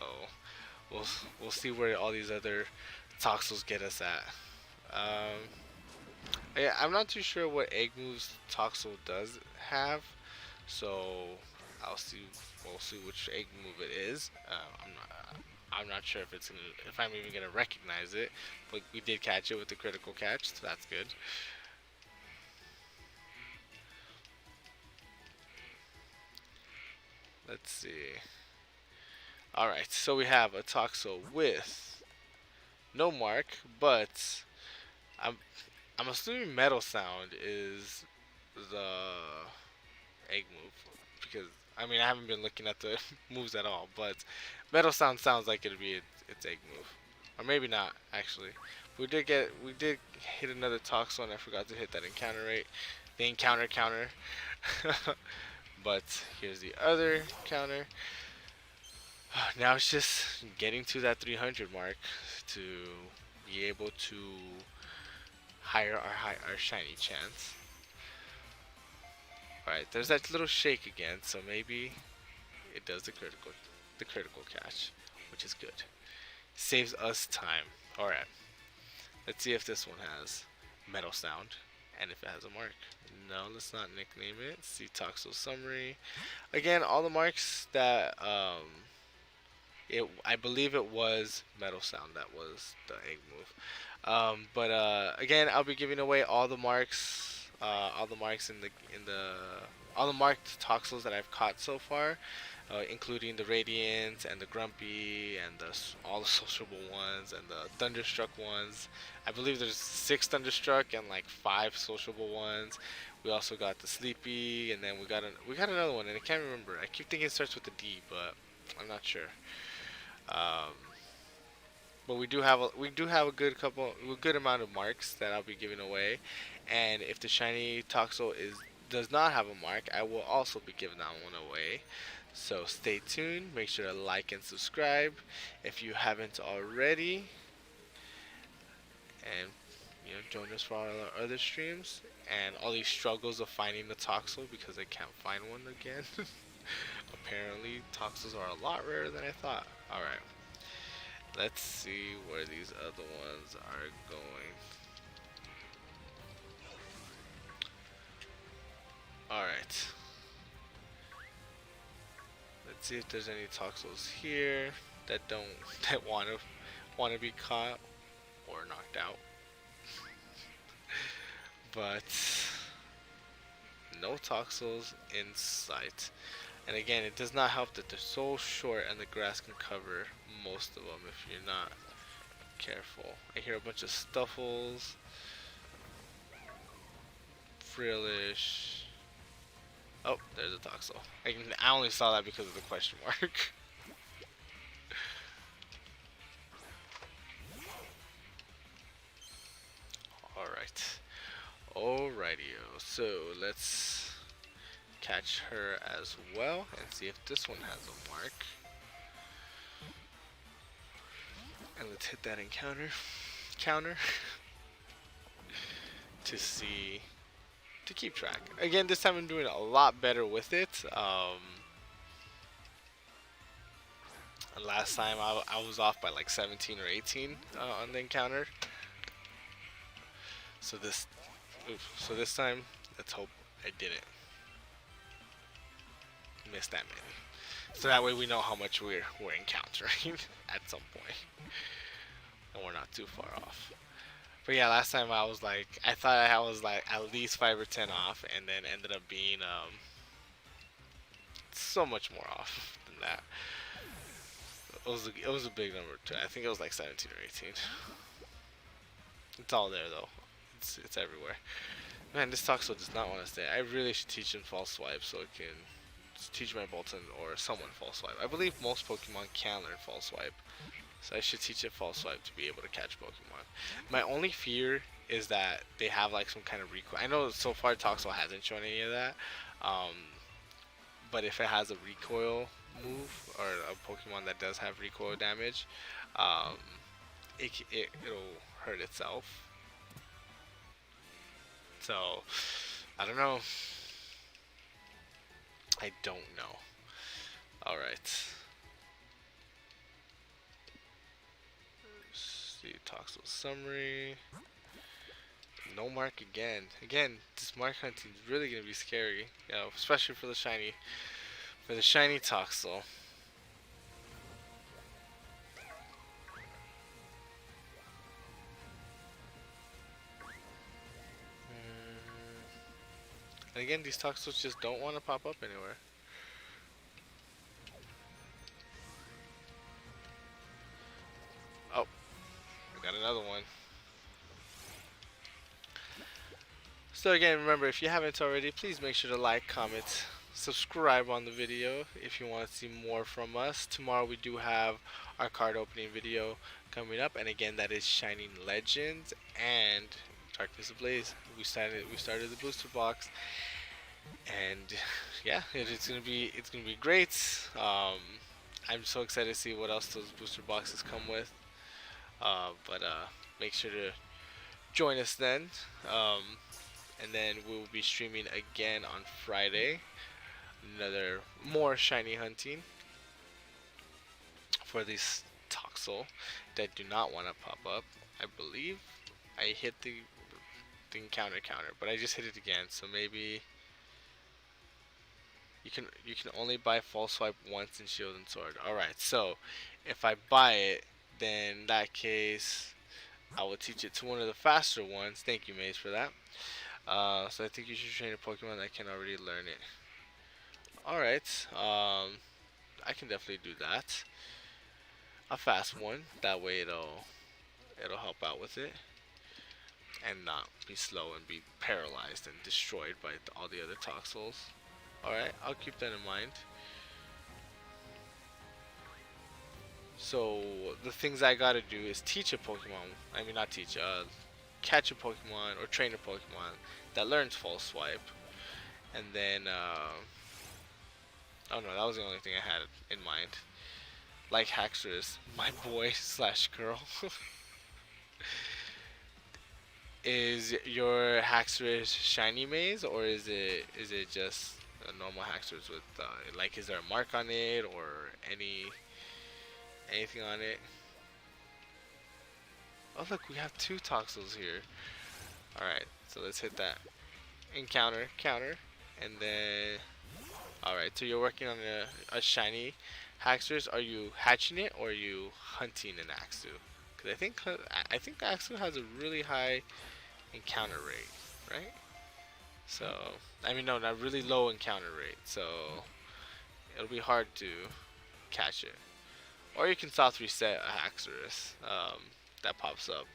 we'll we'll see where all these other Toxels get us at. Um, I'm not too sure what egg moves Toxel does have, so I'll see. We'll see which egg move it is. I'm not sure if if I'm even gonna recognize it, but we did catch it with the critical catch, so that's good. Let's see. All right, so we have a Toxel with no mark, but I'm I'm assuming Metal Sound is the egg move because I mean I haven't been looking at the moves at all, but Metal Sound sounds like it'd be its egg move, or maybe not actually. We did hit another Toxel and I forgot to hit that encounter rate, the encounter counter. But here's the other counter. Now it's just getting to that 300 mark to be able to our shiny chance. All right, there's that little shake again, so maybe it does the critical catch, which is good. Saves us time. All right, let's see if this one has metal sound and if it has a mark. No, let's not nickname it. See Toxel summary. Again, all the marks that I believe it was metal sound that was the egg move. But again, I'll be giving away all the marks in the all the marked toxels that I've caught so far, including the radiant and the grumpy and all the sociable ones and the thunderstruck ones. I believe there's 6 thunderstruck and like 5 sociable ones. We also got the sleepy, and then we got another one, and I can't remember. I keep thinking it starts with a D, but I'm not sure. Um, but we do have a good amount of marks that I'll be giving away, and if the shiny Toxel is does not have a mark, I will also be giving that one away. So stay tuned. Make sure to like and subscribe if you haven't already, and join us for all our other streams and all these struggles of finding the Toxel because I can't find one again. Apparently, Toxels are a lot rarer than I thought. All right. Let's see where these other ones are going. Alright. Let's see if there's any Toxels here that don't that wanna be caught or knocked out. But no Toxels in sight. And again, it does not help that they're so short and the grass can cover most of them if you're not careful. I hear a bunch of Stuffles, Frillish. Oh, there's a Toxel. I only saw that because of the question mark. Alright. Alrighty-o. So let's catch her as well and see if this one has a mark. And let's hit that counter to see, to keep track. Again, this time I'm doing a lot better with it. Last time I was off by like 17 or 18 on the encounter. So this time, let's hope I didn't miss that many. So that way we know how much we're encountering at some point, and we're not too far off. But yeah, last time I thought I was like at least 5 or 10 off, and then ended up being so much more off than that. It was a big number too. I think it was like 17 or 18. It's all there though. It's everywhere. Man, this Toxel does not want to stay. I really should teach him false swipe so it can teach my Bolton or someone false swipe. I believe most Pokemon can learn false swipe, so I should teach it false swipe to be able to catch Pokemon. My only fear is that they have like some kind of recoil. I know so far Toxel hasn't shown any of that, but if it has a recoil move or a Pokemon that does have recoil damage, um, it'll hurt itself. So I don't know. I don't know. All right. See Toxel summary. No mark again. Again, this mark hunting is really gonna be scary. Especially for the For the shiny Toxel. And again, these Toxels just don't want to pop up anywhere. Oh, I got another one. So again, remember, if you haven't already, please make sure to like, comment, subscribe on the video if you want to see more from us. Tomorrow we do have our card opening video coming up, and again, that is Shining Legends and Darkness Ablaze. We started the booster box, and yeah, it's gonna be great. I'm so excited to see what else those booster boxes come with. But make sure to join us then. And then we will be streaming again on Friday. Another more shiny hunting for these Toxel that do not want to pop up. I believe I hit the counter, but I just hit it again. So maybe you can only buy false swipe once in Shield and Sword. All right. So if I buy it, then in that case I will teach it to one of the faster ones. Thank you, Maze, for that. So I think you should train a Pokemon that can already learn it. Alright, I can definitely do that. A fast one, that way it'll help out with it. And not be slow and be paralyzed and destroyed by all the other Toxels. Alright, I'll keep that in mind. So, the things I gotta do is teach a Pokemon, I mean not teach, catch a Pokemon or train a Pokemon that learns False Swipe. And then, oh no, that was the only thing I had in mind. Like Haxorus, my boy slash girl. Is your Haxorus shiny maze, or is it just a normal Haxorus with like, is there a mark on it or anything on it? Oh look, we have two Toxels here. All right, so let's hit that encounter counter, and then all right. So you're working on a shiny Haxorus. Are you hatching it or are you hunting an Axu? Because I think Axu has a really high encounter rate, right? So I mean, no, not really low encounter rate. So it'll be hard to catch it. Or you can soft reset a Haxorus that pops up.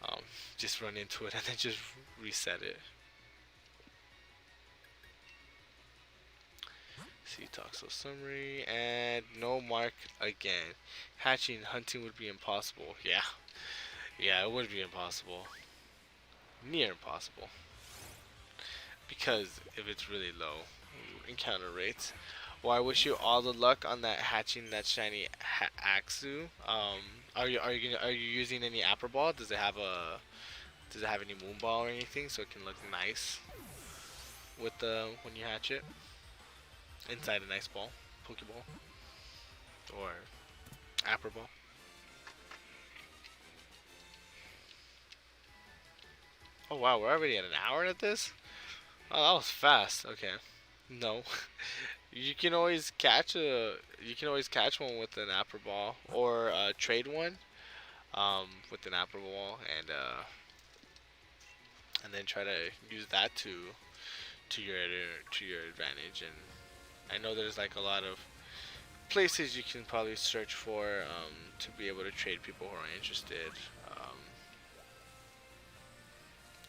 Um, just run into it and then just reset it. See Toxel summary and no mark again. Hatching hunting would be impossible. Yeah. Yeah, it would be impossible. Near impossible. Because if it's really low encounter rates. Well, I wish you all the luck on that hatching that shiny Axu. Are you using any Apper Ball? Does it have any Moon Ball or anything so it can look nice with the when you hatch it inside a nice ball, Pokeball, or Apper Ball? Oh wow, we're already at an hour at this. Oh, that was fast. Okay, no, you can always catch one with an Apper Ball or trade one with an Apper Ball and then try to use that to your advantage. And I know there's like a lot of places you can probably search for to be able to trade people who are interested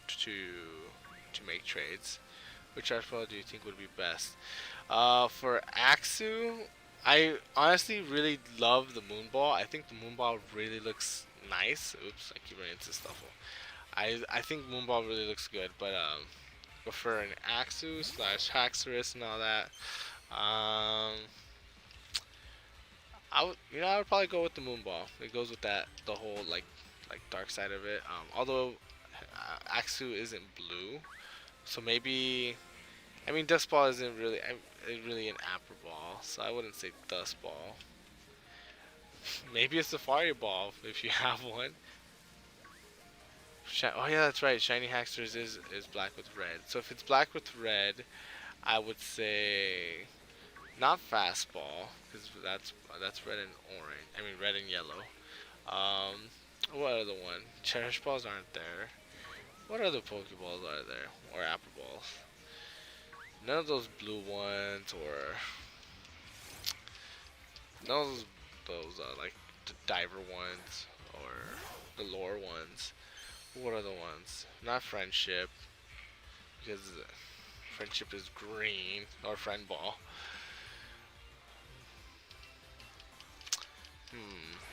to make trades. Which Archipel do you think would be best? For Axu, I honestly really love the Moonball. I think the Moonball really looks nice. Oops, I keep running into stuff. I think Moonball really looks good, but for an Axu slash Haxorus and all that, I would probably go with the Moonball. It goes with the whole like dark side of it. Although Axu isn't blue, so maybe I mean Dust Ball isn't really an Apple Ball, so I wouldn't say Dust Ball. Maybe a Safari Ball if you have one. Oh yeah, that's right. Shiny Haxorus is black with red. So if it's black with red, I would say Not fastball, because that's red and orange. I mean red and yellow. Um, what other one? Cherish balls aren't there. What other Pokeballs are there? Or Apple balls? None of those blue ones, or none of those like the diver ones, or the lore ones. What are the ones? Not friendship, because friendship is green, or friend ball.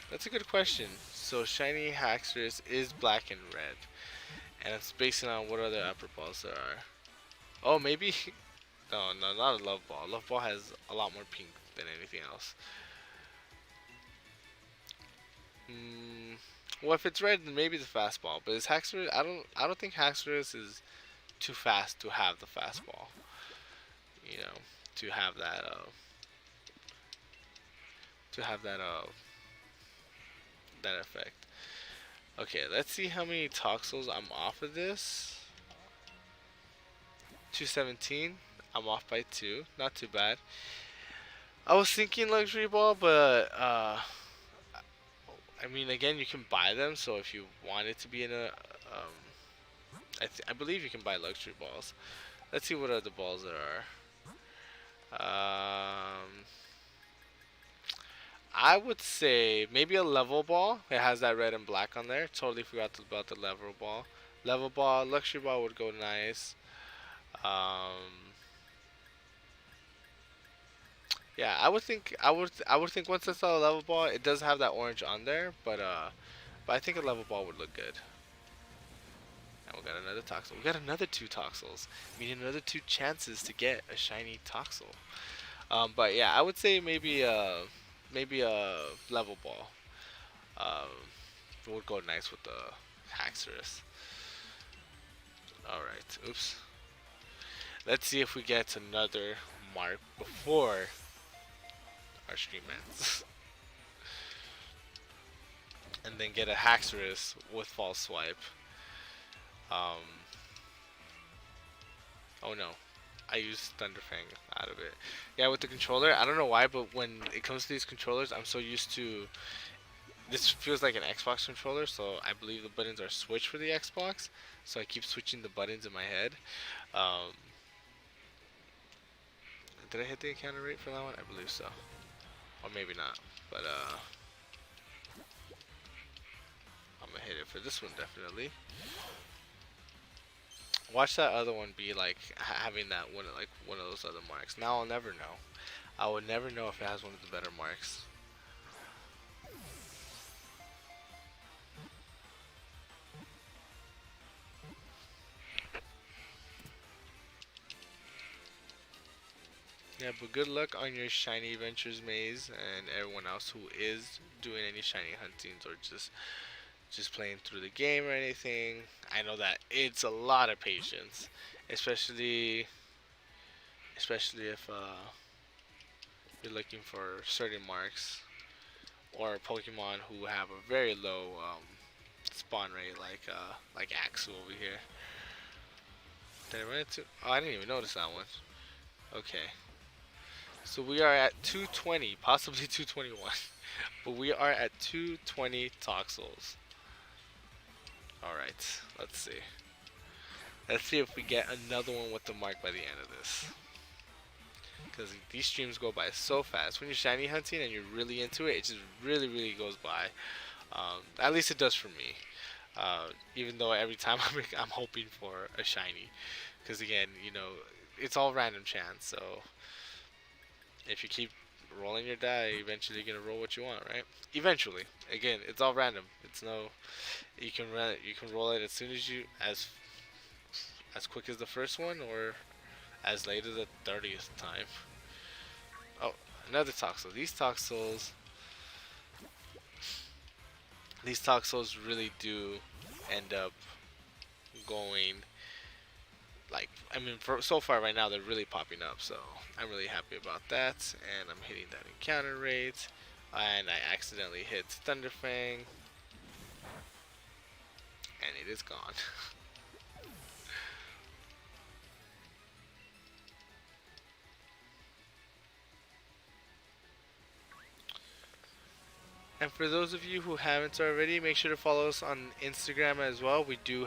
That's a good question. So shiny Haxorus is black and red, and it's basing on what other upper balls there are. Oh, maybe no, no, not a love ball. Love ball has a lot more pink than anything else. Hmm. Well, if it's red, then maybe the fastball. But is Haxorus? I don't think Haxorus is too fast to have the fastball. You know, to have that. To have that effect. Okay, let's see how many Toxels I'm off of this. 217. I'm off by two. Not too bad. I was thinking luxury ball, but I mean, again, you can buy them. So if you want it to be in a, I believe you can buy luxury balls. Let's see what other balls there are. I would say maybe a level ball. It has that red and black on there. Totally forgot about the level ball. Level ball, luxury ball would go nice. Um, yeah, I would think once I saw a level ball, it does have that orange on there, but I think a level ball would look good. And we got another Toxel. We got another two Toxels. Meaning another two chances to get a shiny Toxel. But yeah, I would say maybe a level ball. Um, would go nice with the Haxorus. All right. Oops. Let's see if we get another mark before our stream ends, and then get a Haxorus with false swipe. Um. Oh no. I used Thunderfang out of it. Yeah, with the controller, I don't know why, but when it comes to these controllers, I'm so used to. This feels like an Xbox controller, so I believe the buttons are switched for the Xbox. So I keep switching the buttons in my head. Um, did I hit the encounter rate for that one? I believe so, or maybe not. But I'm gonna hit it for this one definitely. Watch that other one be like having that one of those other marks. Now I'll never know. I will never know if it has one of the better marks. Yeah, but good luck on your shiny adventures, Maze, and everyone else who is doing any shiny huntings or just playing through the game or anything. I know that it's a lot of patience, especially if you're looking for certain marks or Pokemon who have a very low spawn rate, like Axel over here. Did I run into? Oh, I didn't even notice that one. Okay, so we are at 220, possibly 221, but we are at 220 Toxels. All right, let's see. Let's see if we get another one with the mark by the end of this. Because these streams go by so fast. When you're shiny hunting and you're really into it, it just really, really goes by. At least it does for me. Even though every time I'm hoping for a shiny. Because again, it's all random chance. So if you keep rolling your die, eventually you're gonna roll what you want, right? Eventually. Again, it's all random. It's no. You can run it. You can roll it as soon as as quick as the first one, or as late as the 30th time. Oh, another Toxel. These Toxels really do end up going like, I mean, so far right now they're really popping up, so I'm really happy about that. And I'm hitting that encounter rate, and I accidentally hit Thunderfang, and it is gone. And for those of you who haven't already, make sure to follow us on Instagram as well. We do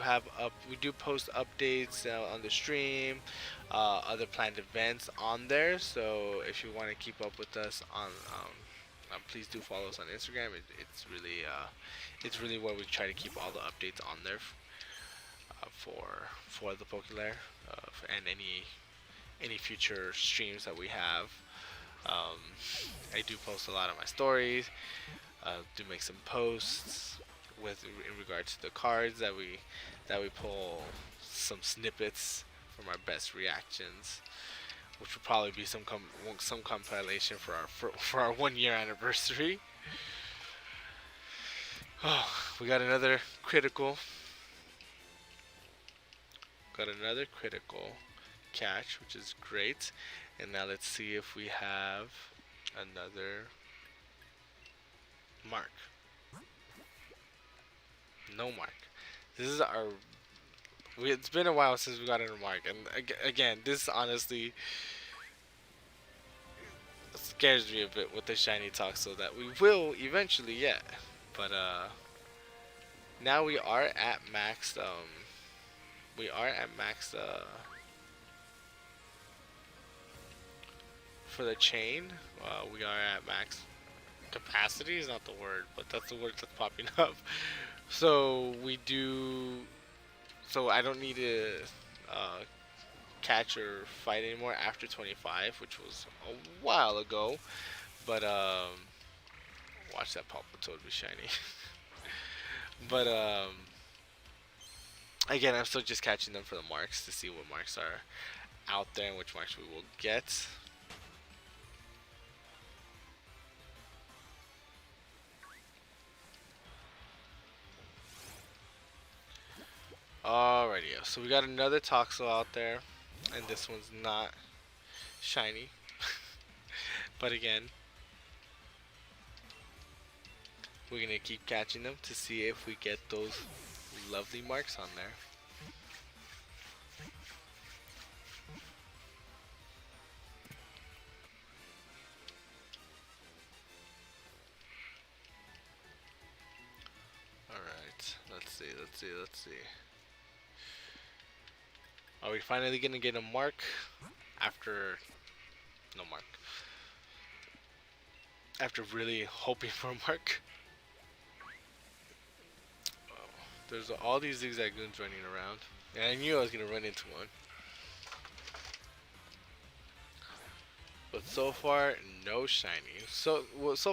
post updates on the stream, other planned events on there. So if you want to keep up with us on, please do follow us on Instagram. It's really where we try to keep all the updates on there for the Pokelair and any future streams that we have. Um, I do post a lot of my stories. Do make some posts with in regards to the cards that we pull, some snippets from our best reactions, which will probably be some compilation for our 1 year anniversary. Oh, we got another critical catch, which is great. And now let's see if we have another mark. No mark. This is our. It's been a while since we got a mark, and again, this honestly scares me a bit with the shiny Toxel that we will eventually get. But now we are at max. We are at max. For the chain, we are at max capacity. Is not the word, but that's the word that's popping up. So we do. So I don't need to catch or fight anymore after 25, which was a while ago. But watch that Palpitoad be shiny. But again, I'm still just catching them for the marks to see what marks are out there and which marks we will get. Alrighty, so we got another Toxel out there, and this one's not shiny. But again, we're gonna keep catching them to see if we get those lovely marks on there. Alright, let's see. Are we finally gonna get a mark after no mark? After really hoping for a mark? Oh, there's all these zigzag goons running around. And I knew I was gonna run into one. But so far, no shiny. So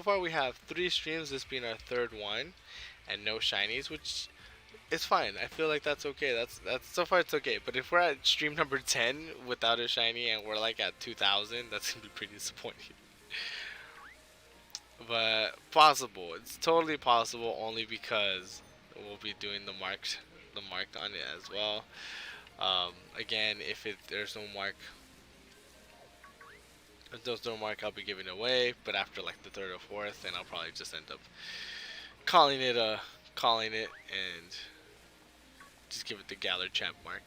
far we have 3 streams, this being our 3rd one, and no shinies, which is fine. I feel like that's okay. That's so far it's okay. But if we're at stream number 10 without a shiny and we're like at 2,000, that's gonna be pretty disappointing. But possible. It's totally possible only because we'll be doing the mark on it as well. Again, if there's no mark, if there's no mark, I'll be giving away. But after like the 3rd or 4th, then I'll probably just end up calling it and just give it the Galler Champ mark.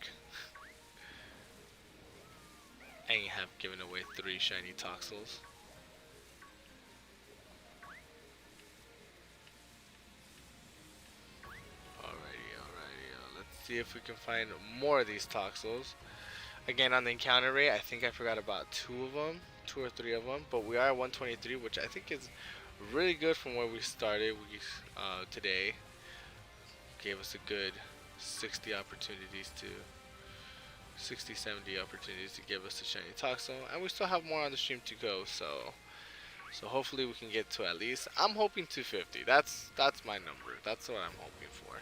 And have given away 3 shiny Toxels. Alrighty. Let's see if we can find more of these Toxels. Again, on the encounter rate, I think I forgot about 2 of them. 2 or 3 of them. But we are at 123, which I think is really good from where we started. Today gave us a good 60 opportunities to 70 opportunities to give us a shiny Toxel, and we still have more on the stream to go, so hopefully we can get to at least, I'm hoping 250. That's my number. That's what I'm hoping for.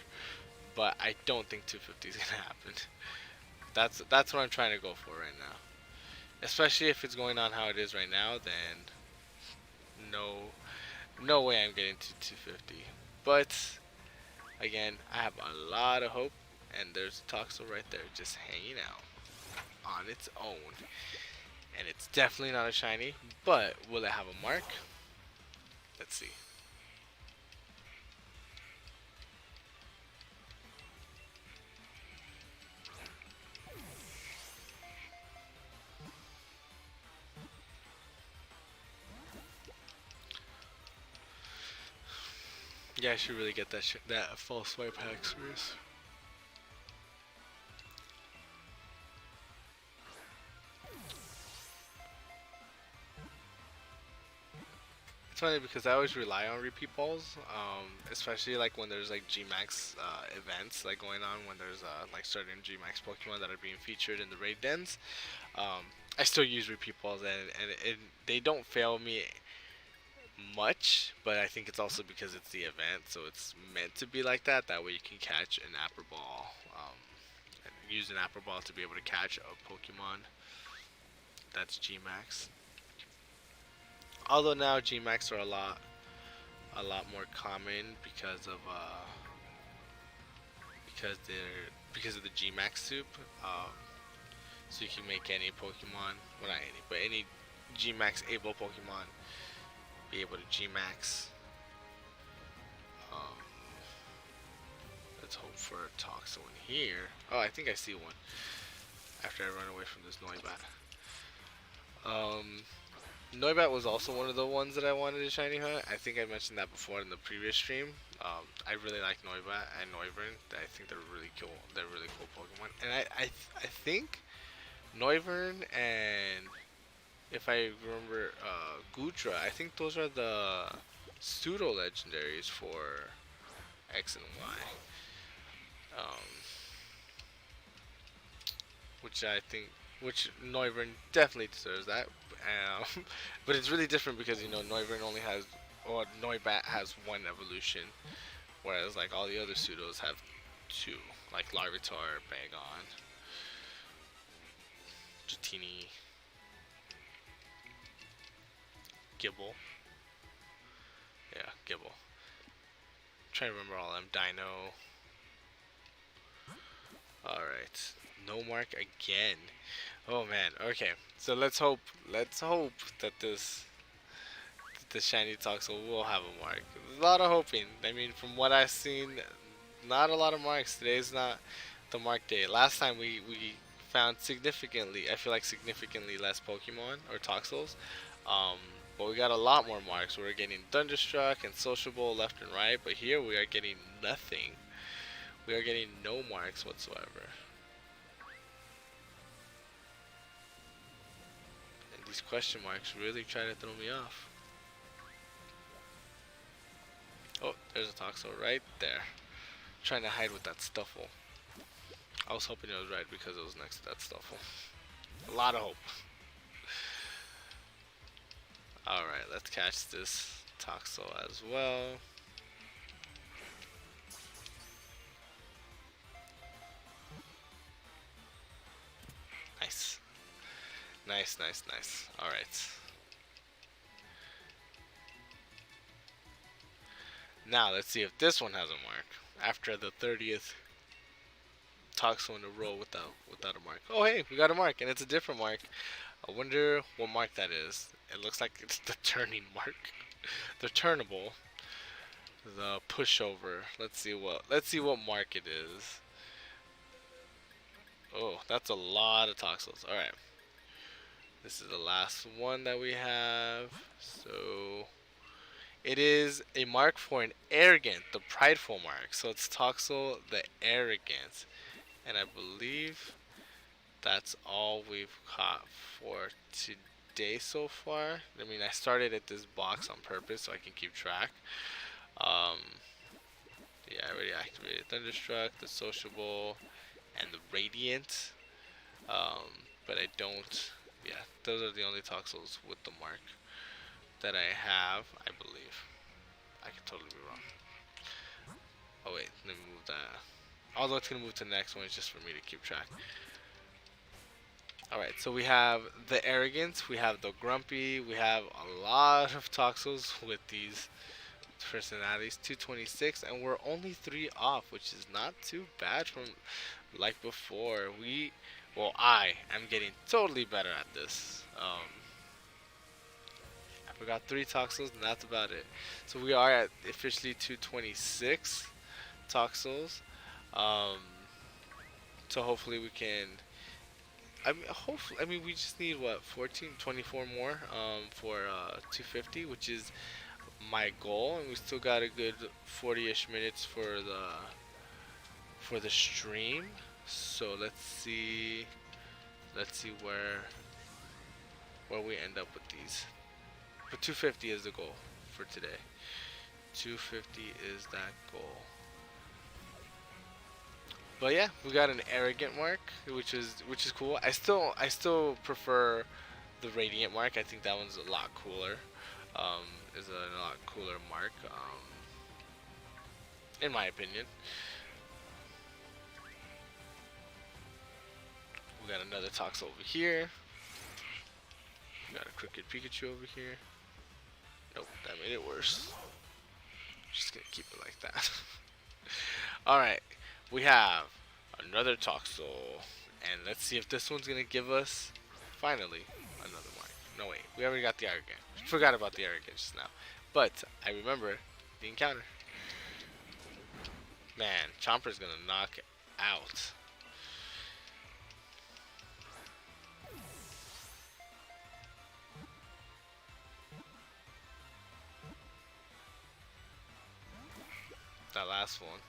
But I don't think 250 is gonna happen. That's what I'm trying to go for right now. Especially if it's going on how it is right now, then no way I'm getting to 250. But again, I have a lot of hope, and there's a Toxel right there just hanging out on its own. And it's definitely not a shiny, but will it have a mark? Let's see. Yeah, I should really get that full swipe hack series. It's funny because I always rely on repeat balls, especially like when there's like Gmax events like going on when there's like certain Gmax Pokemon that are being featured in the raid dens. Um, I still use repeat balls and they don't fail me much, but I think it's also because it's the event, so it's meant to be like that. That way you can catch an Apper Ball, and use an Apper Ball to be able to catch a Pokemon that's Gmax. Although now Gmax are a lot more common because of the Gmax soup. So you can make any Pokemon, well not any, but any Gmax able Pokemon be able to Gmax. Um, let's hope for a Toxel in here. Oh, I think I see one after I run away from this Noibat. Um, Noibat was also one of the ones that I wanted to shiny hunt. I think I mentioned that before in the previous stream. I really like Noibat and Noivern. I think they're really cool. They're really cool Pokemon. And I think Noivern and if I remember Gutra, I think those are the pseudo legendaries for X and Y. Um, which I think, which Noivern definitely deserves that. But it's really different because Noivern only has, or Noibat has one evolution, whereas like all the other pseudos have two, like Larvitar, Bagon, Dratini, Gibble. Yeah, Gibble. I'm trying to remember all of them. Dino. All right, no mark again. Oh man. Okay, so let's hope that the shiny Toxel will have a mark. There's a lot of hoping. I mean, from what I've seen, not a lot of marks. Today's not the mark day. Last time we found significantly, I feel like significantly less Pokemon or Toxels. Um, but we got a lot more marks. We're getting Thunderstruck and Sociable left and right, but here we are getting nothing. We are getting no marks whatsoever. And these question marks really try to throw me off. Oh, there's a Toxel right there. Trying to hide with that Stuffle. I was hoping it was right because it was next to that Stuffle. A lot of hope. Alright, let's catch this Toxel as well. Nice. Nice, nice, nice. Alright. Now, let's see if this one has a mark. After the 30th Toxel in a row without a mark. Oh, hey, we got a mark, and it's a different mark. I wonder what mark that is. It looks like it's the turning mark. The turnable. The pushover. Let's see what mark it is. Oh, that's a lot of Toxels. Alright. This is the last one that we have. So it is a mark for an arrogant, the prideful mark. So it's Toxel the arrogant. And I believe that's all we've caught for today so far. I mean, I started at this box on purpose so I can keep track. Um, yeah, I already activated Thunderstruck, the Sociable, and the Radiant. But I don't. Yeah, those are the only Toxels with the mark that I have, I believe. I could totally be wrong. Oh wait, let me move that. Although it's gonna move to the next one, it's just for me to keep track. Alright, so we have the Arrogance, we have the Grumpy, we have a lot of Toxels with these personalities, 226, and we're only 3 off, which is not too bad from like before. I am getting totally better at this. I forgot 3 Toxels, and that's about it. So we are at officially 226 Toxels. Um, so hopefully we can. We just need what 14, 24 more for 250, which is my goal, and we still got a good 40-ish minutes for the stream. So let's see where we end up with these. But 250 is the goal for today. 250 is that goal. But yeah, we got an arrogant mark, which is cool. I still prefer the radiant mark. I think that one's a lot cooler. Um, is a lot cooler mark. In my opinion. We got another Toxel over here. We got a crooked Pikachu over here. Nope, that made it worse. Just gonna keep it like that. Alright, we have another Toxel. And let's see if this one's gonna give us, finally, another mark. No, wait, we already got the arrogant. Forgot about the arrogant just now. But I remember the encounter. Man, Chomper's gonna knock out. That last one.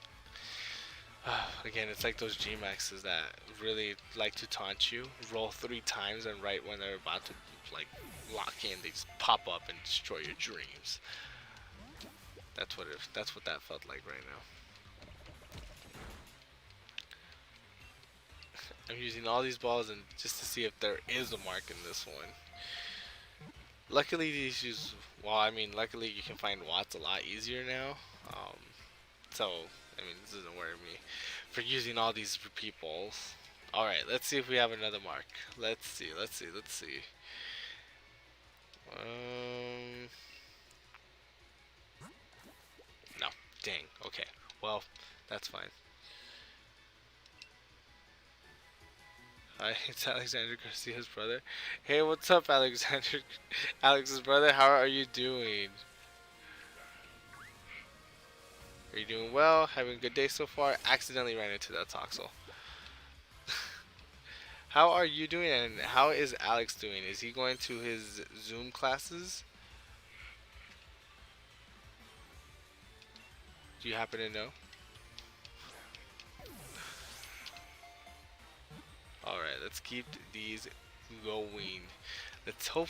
Again, it's like those G Maxes that really like to taunt you. Roll 3 times, and right when they're about to like lock in, they just pop up and destroy your dreams. That's what that felt like right now. I'm using all these balls and just to see if there is a mark in this one. Luckily, these use. Well, I mean, luckily you can find Watts a lot easier now. So, I mean, this doesn't worry me for using all these repeat balls. Alright, let's see if we have another mark. Let's see. No. Dang. Okay. Well, that's fine. Hi, it's Alexander Garcia's brother. Hey, what's up, Alexander? Alex's brother, how are you doing? Are you doing well? Having a good day so far? Accidentally ran into that Toxel. How are you doing, and how is Alex doing? Is he going to his Zoom classes? Do you happen to know? Alright, let's keep these going. Let's hope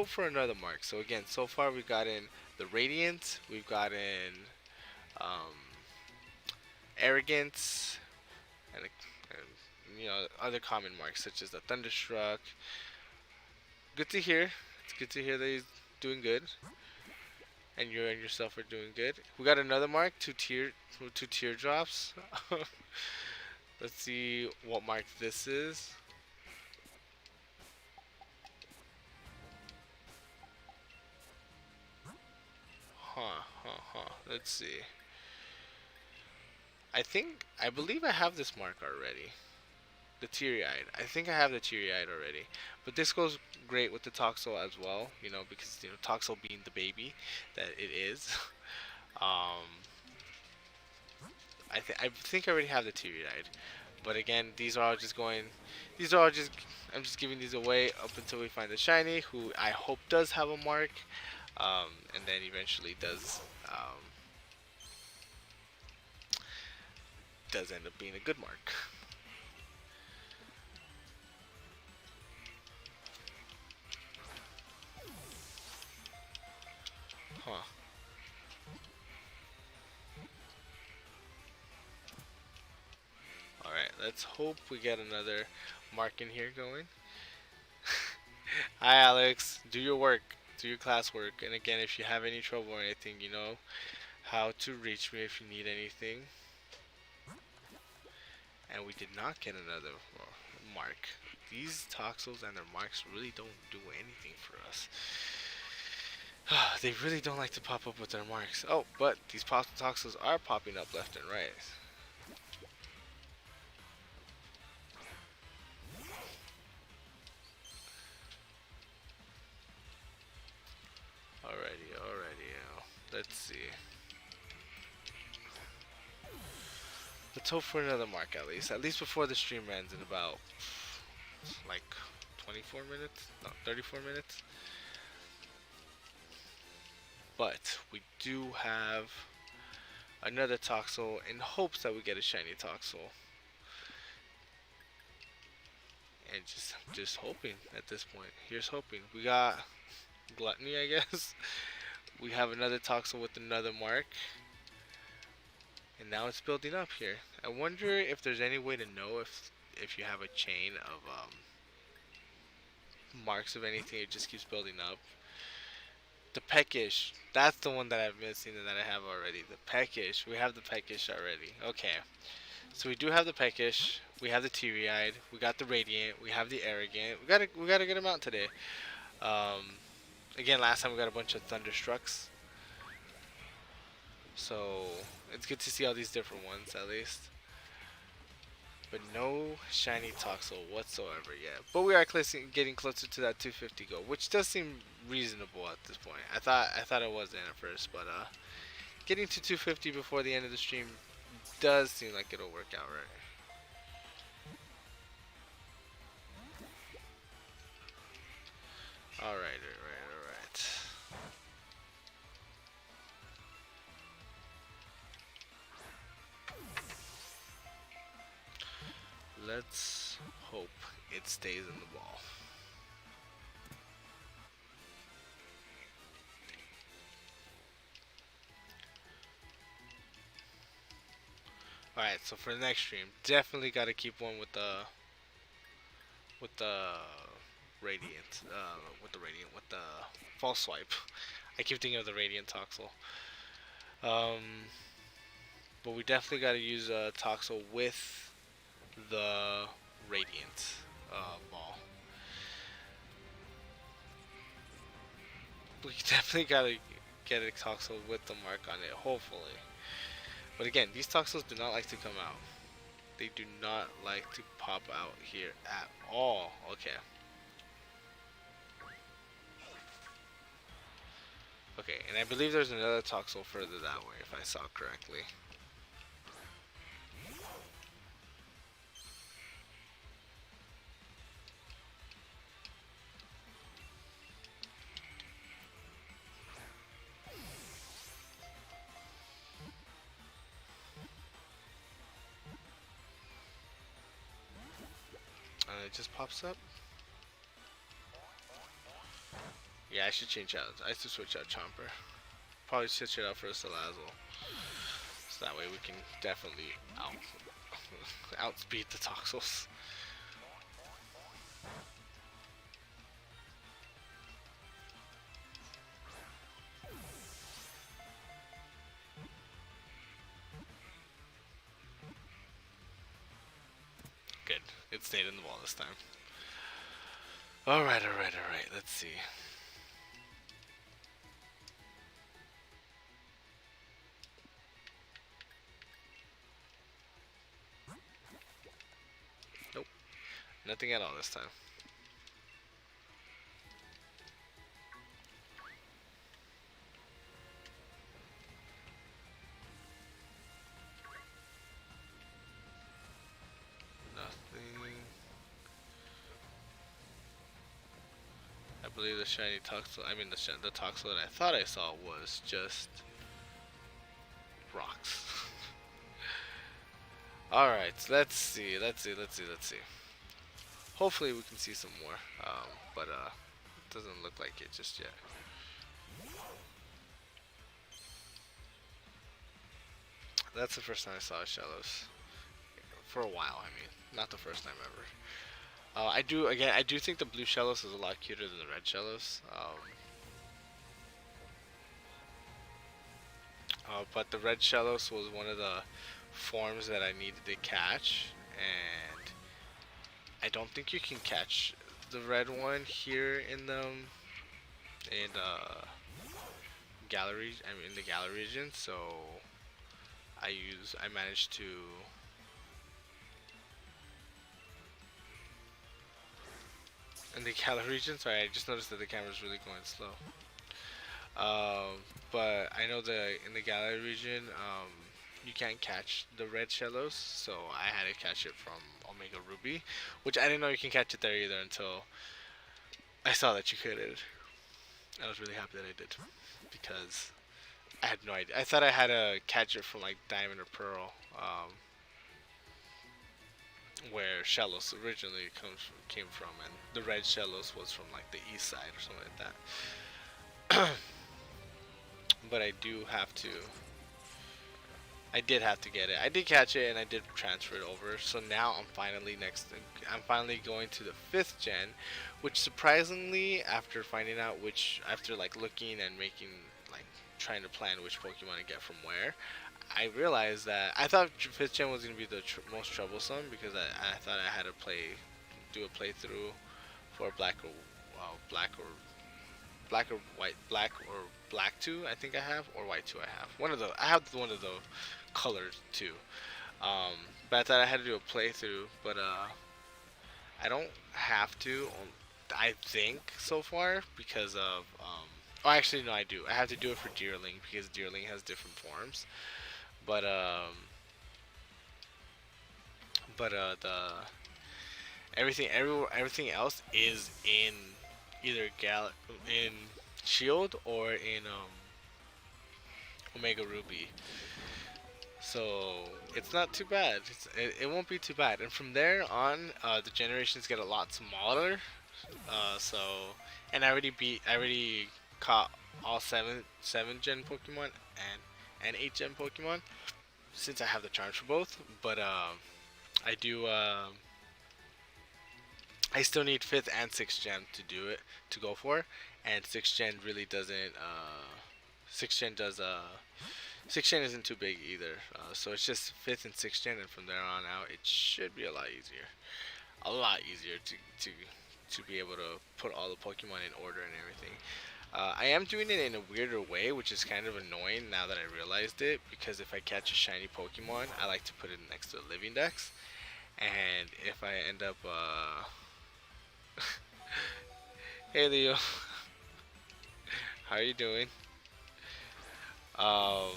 for another mark. So again, so far we've gotten the Radiant, we've gotten um, Arrogance, and other common marks such as the Thunderstruck. Good to hear. It's good to hear that he's doing good, and you and yourself are doing good. We got another mark, two teardrops. Let's see what mark this is. Let's see. I believe I have this mark already. The teary-eyed. I think I have the teary-eyed already. But this goes great with the Toxel as well, because Toxel being the baby that it is. um, I think I already have the teary-eyed. But again, these are all just going. These are all just. I'm just giving these away up until we find the shiny, who I hope does have a mark, and then eventually does end up being a good mark. Huh. Alright, let's hope we get another mark in here going. Hi Alex, do your work, do your classwork, and again, if you have any trouble or anything, you know how to reach me if you need anything. And we did not get another mark. These Toxels and their marks really don't do anything for us. They really don't like to pop up with their marks. Oh, but these Toxels are popping up left and right. Alrighty. Let's see. Let's hope for another mark at least. At least before the stream ends in about like 24 minutes? No, 34 minutes. But we do have another Toxel in hopes that we get a shiny Toxel. And just hoping at this point. Here's hoping. We got Gluttony, I guess. We have another Toxel with another mark. And now it's building up here. I wonder if there's any way to know if you have a chain of marks of anything. It just keeps building up. The Peckish. That's the one that I'm missing and that I have already. The Peckish. We have the Peckish already. Okay. So we do have the Peckish. We have the Teary-Eyed. We got the Radiant. We have the Arrogant. We got a good amount today. Um, Again, last time we got a bunch of Thunderstrucks. So it's good to see all these different ones at least. But no shiny Toxel whatsoever yet. But we are getting closer to that 250 goal, which does seem reasonable at this point. I thought it wasn't at first, but getting to 250 before the end of the stream does seem like it'll work out right. All right, all right, all right. Let's hope it stays in the ball. Alright, so for the next stream, definitely got to keep one with the radiant, with the false swipe. I keep thinking of the radiant Toxel. Um, but we definitely got to use a Toxel with the radiant ball. We definitely got to get a Toxel with the mark on it, hopefully. But again, these Toxels do not like to come out. They do not like to pop out here at all. Okay. Okay, and I believe there's another Toxel further that way, if I saw correctly. It just pops up. Yeah, I should change out. I should switch out Chomper. Probably switch it out for a Salazzle. So that way we can definitely outspeed the Toxels. Good. It stayed in the wall this time. Alright, alright, alright. Let's see. Nope. Nothing at all this time. Nothing. I believe the shiny Toxel, the Toxel that I thought I saw was just rocks. Alright, let's see. Hopefully we can see some more, but it doesn't look like it just yet. That's the first time I saw Shellos. For a while, I mean. Not the first time ever. I do think the blue Shellos is a lot cuter than the red Shellos. But the red Shellos was one of the forms that I needed to catch, and I don't think you can catch the red one here in the gallery. I mean, in the gallery region. So I managed to in the gallery region. Sorry, I just noticed that the camera's really going slow. But I know that in the gallery region, you can't catch the red Shellos, so I had to catch it from Omega Ruby, which I didn't know you can catch it there either until I saw that you could. I was really happy that I did. because I had no idea. I thought I had to catch it from like Diamond or Pearl, where Shellos originally came from, and the red Shellos was from like the east side or something like that. But I did have to get it. I did catch it and I did transfer it over. So now I'm finally next. I'm finally going to the fifth gen, which surprisingly, after finding out after like looking and making like trying to plan which Pokemon to get from where, I realized that I thought fifth gen was gonna be the most troublesome because I thought I had to do a playthrough for black or white, black or black two. I think I have, or white two. I have one of the. I have one of the colors too. Um, but I thought I had to do a playthrough, but I don't have to. I think so far because of. Oh, actually, no, I do. I have to do it for Deerling because Deerling has different forms. But the everything else is in either in Shield or in Omega Ruby. So it's not too bad. It won't be too bad. And from there on, the generations get a lot smaller. So, and I already caught all seven gen Pokemon and 8 gen Pokemon since I have the charms for both. But I do. I still need fifth and sixth gen to do it to go for, and sixth gen really doesn't. Sixth gen does. Sixth gen isn't too big either, so it's just fifth and sixth gen, and from there on out, it should be a lot easier to be able to put all the Pokemon in order and everything. I am doing it in a weirder way, which is kind of annoying now that I realized it, because if I catch a shiny Pokemon, I like to put it next to the living dex, and if I end up, hey Leo, how are you doing? Um,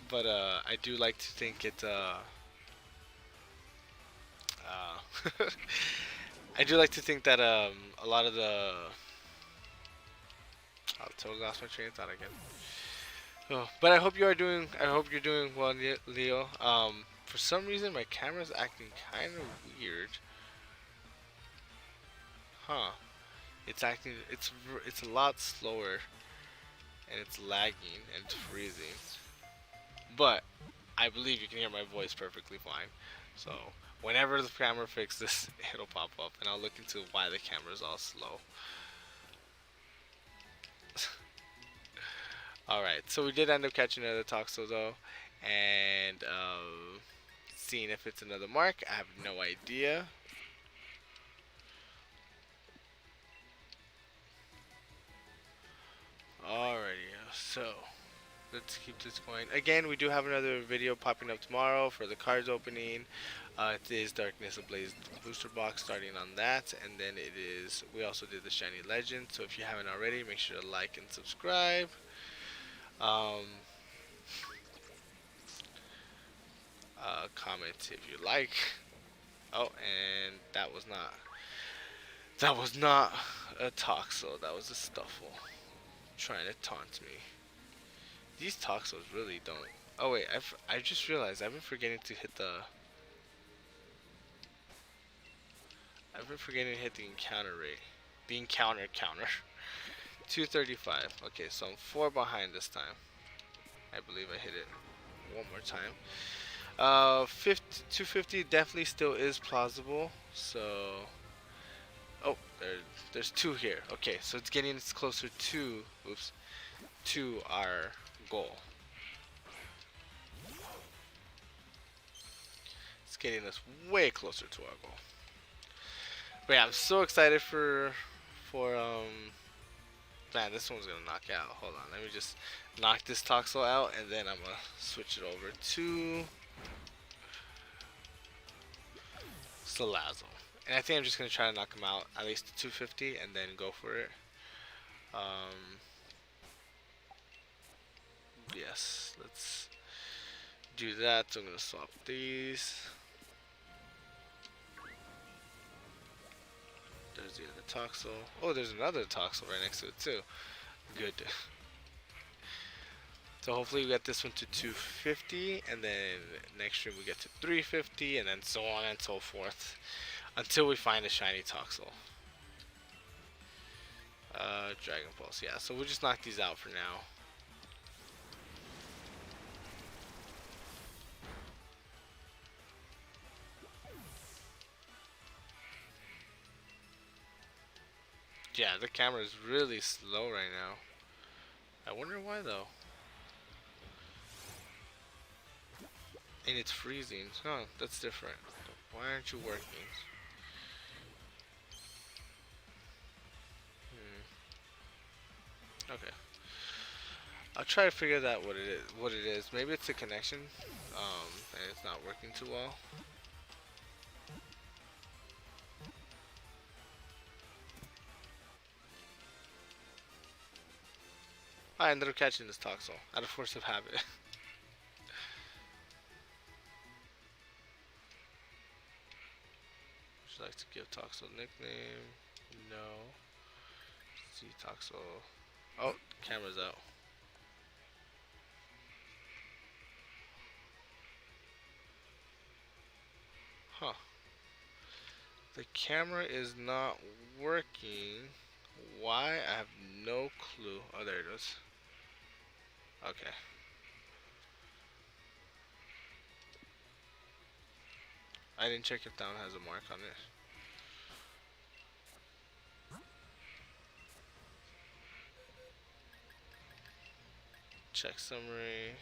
but I do like to think I do like to think that a lot of the I totally lost my train of thought again. Oh, but I hope you are doing. I hope you're doing well, Leo. For some reason my camera's acting kind of weird. Huh? It's acting. It's a lot slower and it's lagging and it's freezing. But I believe you can hear my voice perfectly fine. So whenever the camera fixes, it'll pop up, and I'll look into why the camera's all slow. All right, so we did end up catching another Toxel though, and seeing if it's another mark. I have no idea. Alrighty, so let's keep this going. Again, we do have another video popping up tomorrow for the cards opening. It is Darkness Ablaze booster box starting on that, and then it is. We also did the Shiny Legend. So if you haven't already, make sure to like and subscribe. Um, Comment if you like. Oh, and that was not a Toxel. That was a Stuffle trying to taunt me. These Toxels really don't. Oh wait, I just realized I've been forgetting to hit the. I've been forgetting to hit the encounter rate. The encounter counter. 235. Okay, so I'm 4 behind this time. I believe I hit it one more time. 250 definitely still is plausible. So, oh, there's 2 here. Okay, so it's getting us closer to, oops, to our goal. It's getting us way closer to our goal. But yeah, I'm so excited for man, this one's gonna knock out. Hold on, let me just knock this Toxel out, and then I'm gonna switch it over to Salazzle. And I think I'm just gonna try to knock him out at least to 250, and then go for it. Yes, let's do that. So I'm gonna swap these. There's the other Toxel. Oh, there's another Toxel right next to it too. Good. So hopefully we get this one to 250, and then next stream we get to 350, and then so on and so forth until we find a shiny Toxel. Dragon Pulse, yeah. So we'll just knock these out for now. Yeah, the camera is really slow right now. I wonder why though. And it's freezing. Huh, that's different. Why aren't you working? Okay. I'll try to figure that what it is. Maybe it's a connection. And it's not working too well. I ended up catching this Toxel out of force of habit. Would you like to give Toxel a nickname? No. See Toxel. Oh, camera's out. Huh. The camera is not working. Why? I have no clue. Oh, there it is. Okay. I didn't check if down has a mark on it. Check summary.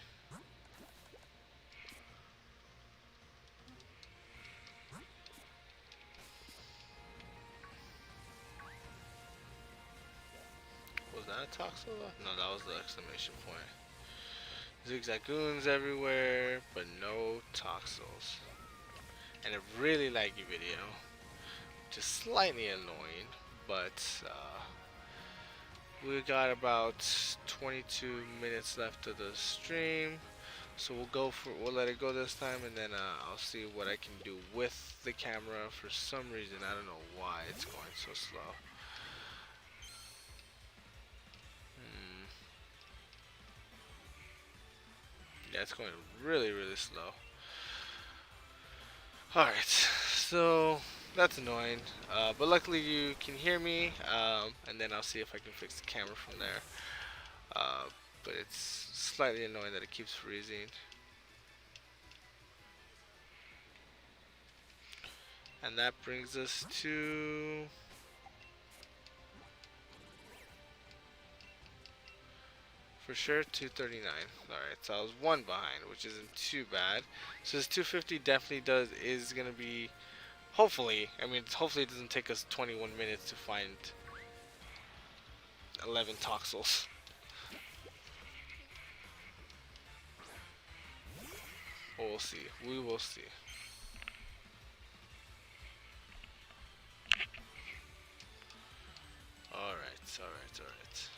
Was that a Toxel? No, that was the exclamation point. Zigzagoons everywhere, but no Toxels. And a really laggy video. Just slightly annoying, but we got about 22 minutes left of the stream. So we'll let it go this time, and then I'll see what I can do with the camera. For some reason, I don't know why it's going so slow. Yeah, it's going really, really slow. Alright, so that's annoying. But luckily you can hear me, and then I'll see if I can fix the camera from there. But it's slightly annoying that it keeps freezing. And that brings us to... for sure, 239. Alright, so I was one behind, which isn't too bad. So this 250 definitely is gonna be, hopefully, I mean, hopefully it doesn't take us 21 minutes to find 11 Toxels. We'll see. We will see. Alright, alright, alright.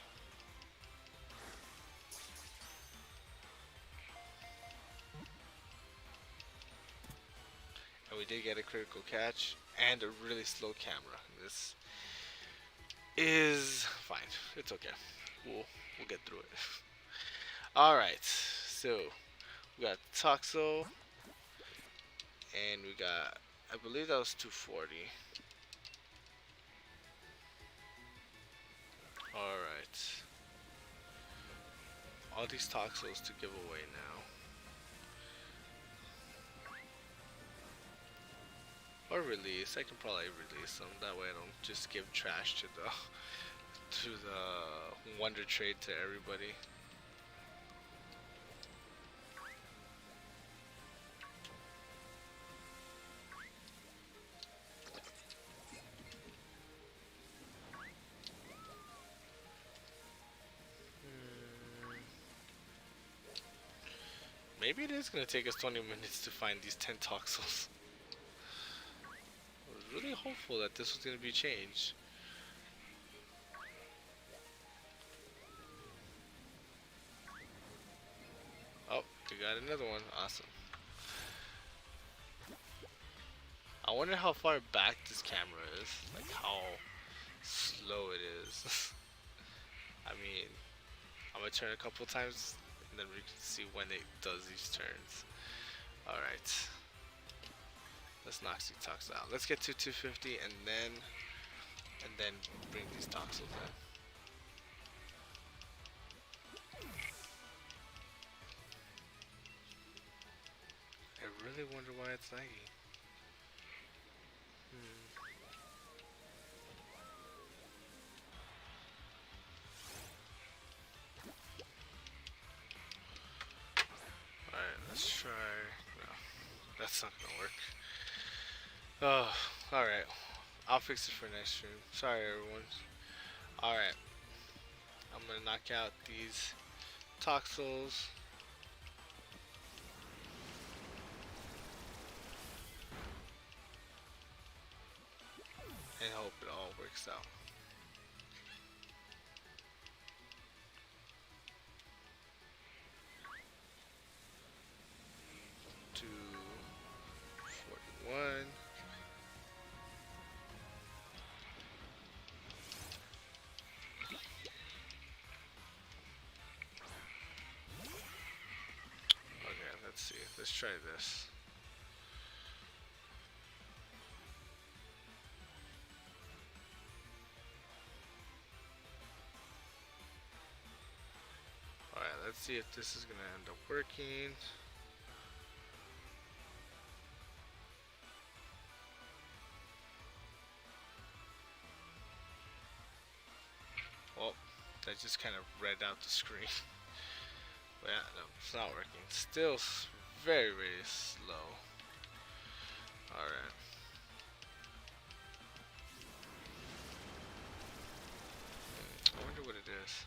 And we did get a critical catch and a really slow camera. This is fine. It's okay. We'll get through it. Alright, so we got Toxel, and we got, I believe that was 240. Alright. All these Toxels to give away now. Or release. I can probably release them. That way I don't just give trash to the Wonder Trade to everybody. Maybe it is going to take us 20 minutes to find these 10 Toxels. I was really hopeful that this was going to be changed. Oh, we got another one. Awesome. I wonder how far back this camera is. Like how slow it is. I mean, I'm gonna turn a couple times, and then we can see when it does these turns. All right, let's knock these Toxel out. Let's get to 250, and then bring these Toxels in. I really wonder why it's lagging. Hmm. Alright, let's try. No, that's not gonna work. Oh, alright. I'll fix it for next stream. Sorry, everyone. Alright, I'm gonna knock out these Toxels and hope it all works out. 241. Okay, let's see. Let's try this. Alright, let's see if this is gonna end up working. Well, that just kind of read out the screen. But yeah, no, it's not working. Still very, very slow. Alright. I wonder what it is.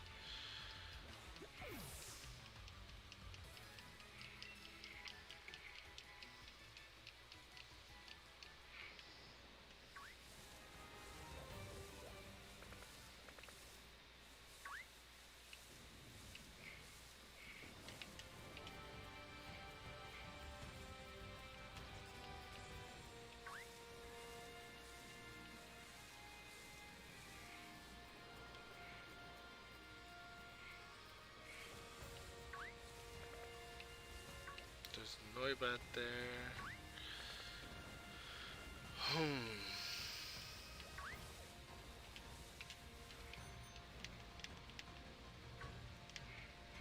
There's Noibat there.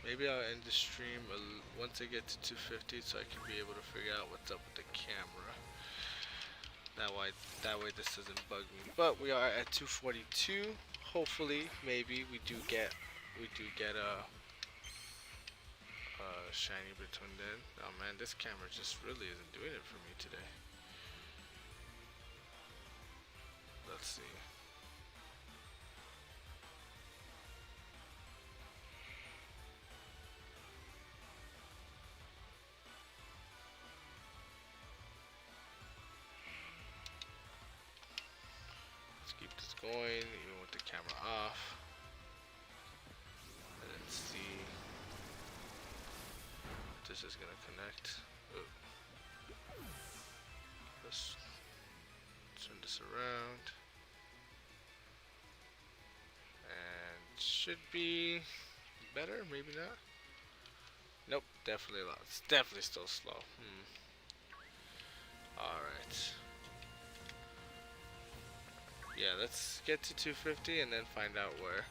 Maybe I'll end the stream once I get to 250 so I can be able to figure out what's up with the camera. That way this doesn't bug me. But we are at 242. Hopefully, maybe we do get a shiny between then. Oh man, this camera just really isn't doing it for me today. Let's see. Let's keep this going even with the camera off. And let's see if this is gonna connect. Ooh. Let's turn this around. And should be better, maybe not. Nope, definitely a lot. It's definitely still slow. Alright. Yeah, let's get to 250 and then find out where.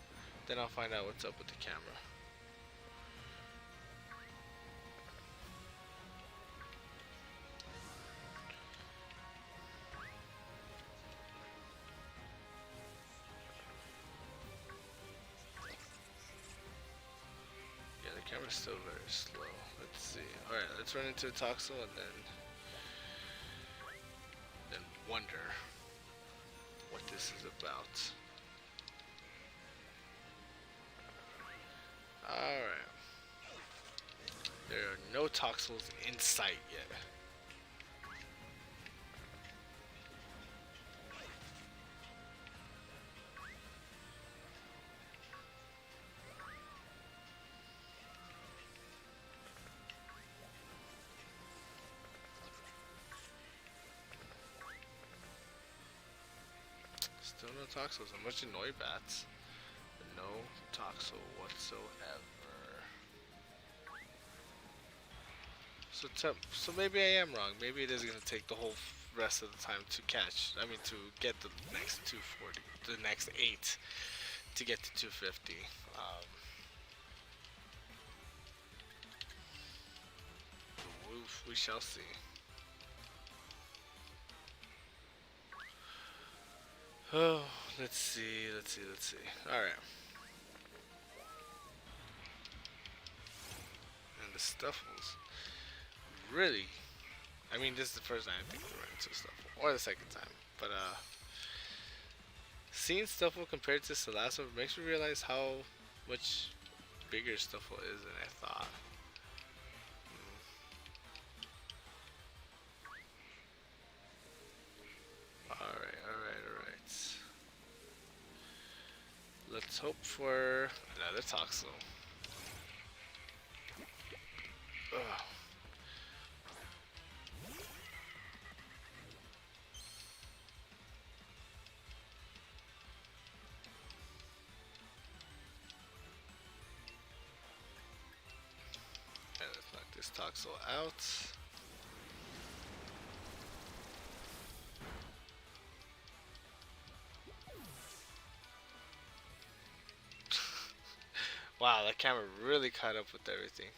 Then I'll find out what's up with the camera. Yeah, the camera's still very slow. Let's see. Alright, let's run into a Toxel and then wonder what this is about. Alright. There are no Toxels in sight yet. Still no Toxels. A bunch of Noibats. But no Toxel whatsoever. So maybe I am wrong. Maybe it is gonna take the whole rest of the time to catch. I mean, to get the next 240, the next 8 to get to 250. We shall see. Oh, let's see. All right. And the Stuffles. Really? I mean, this is the first time I think we run into Stuffle, or the second time. But seeing Stuffle compared to Salasso makes me realize how much bigger Stuffle is than I thought. Alright. Let's hope for another Toxel. Ugh. And let's knock this Toxel out. Wow, that camera really caught up with everything.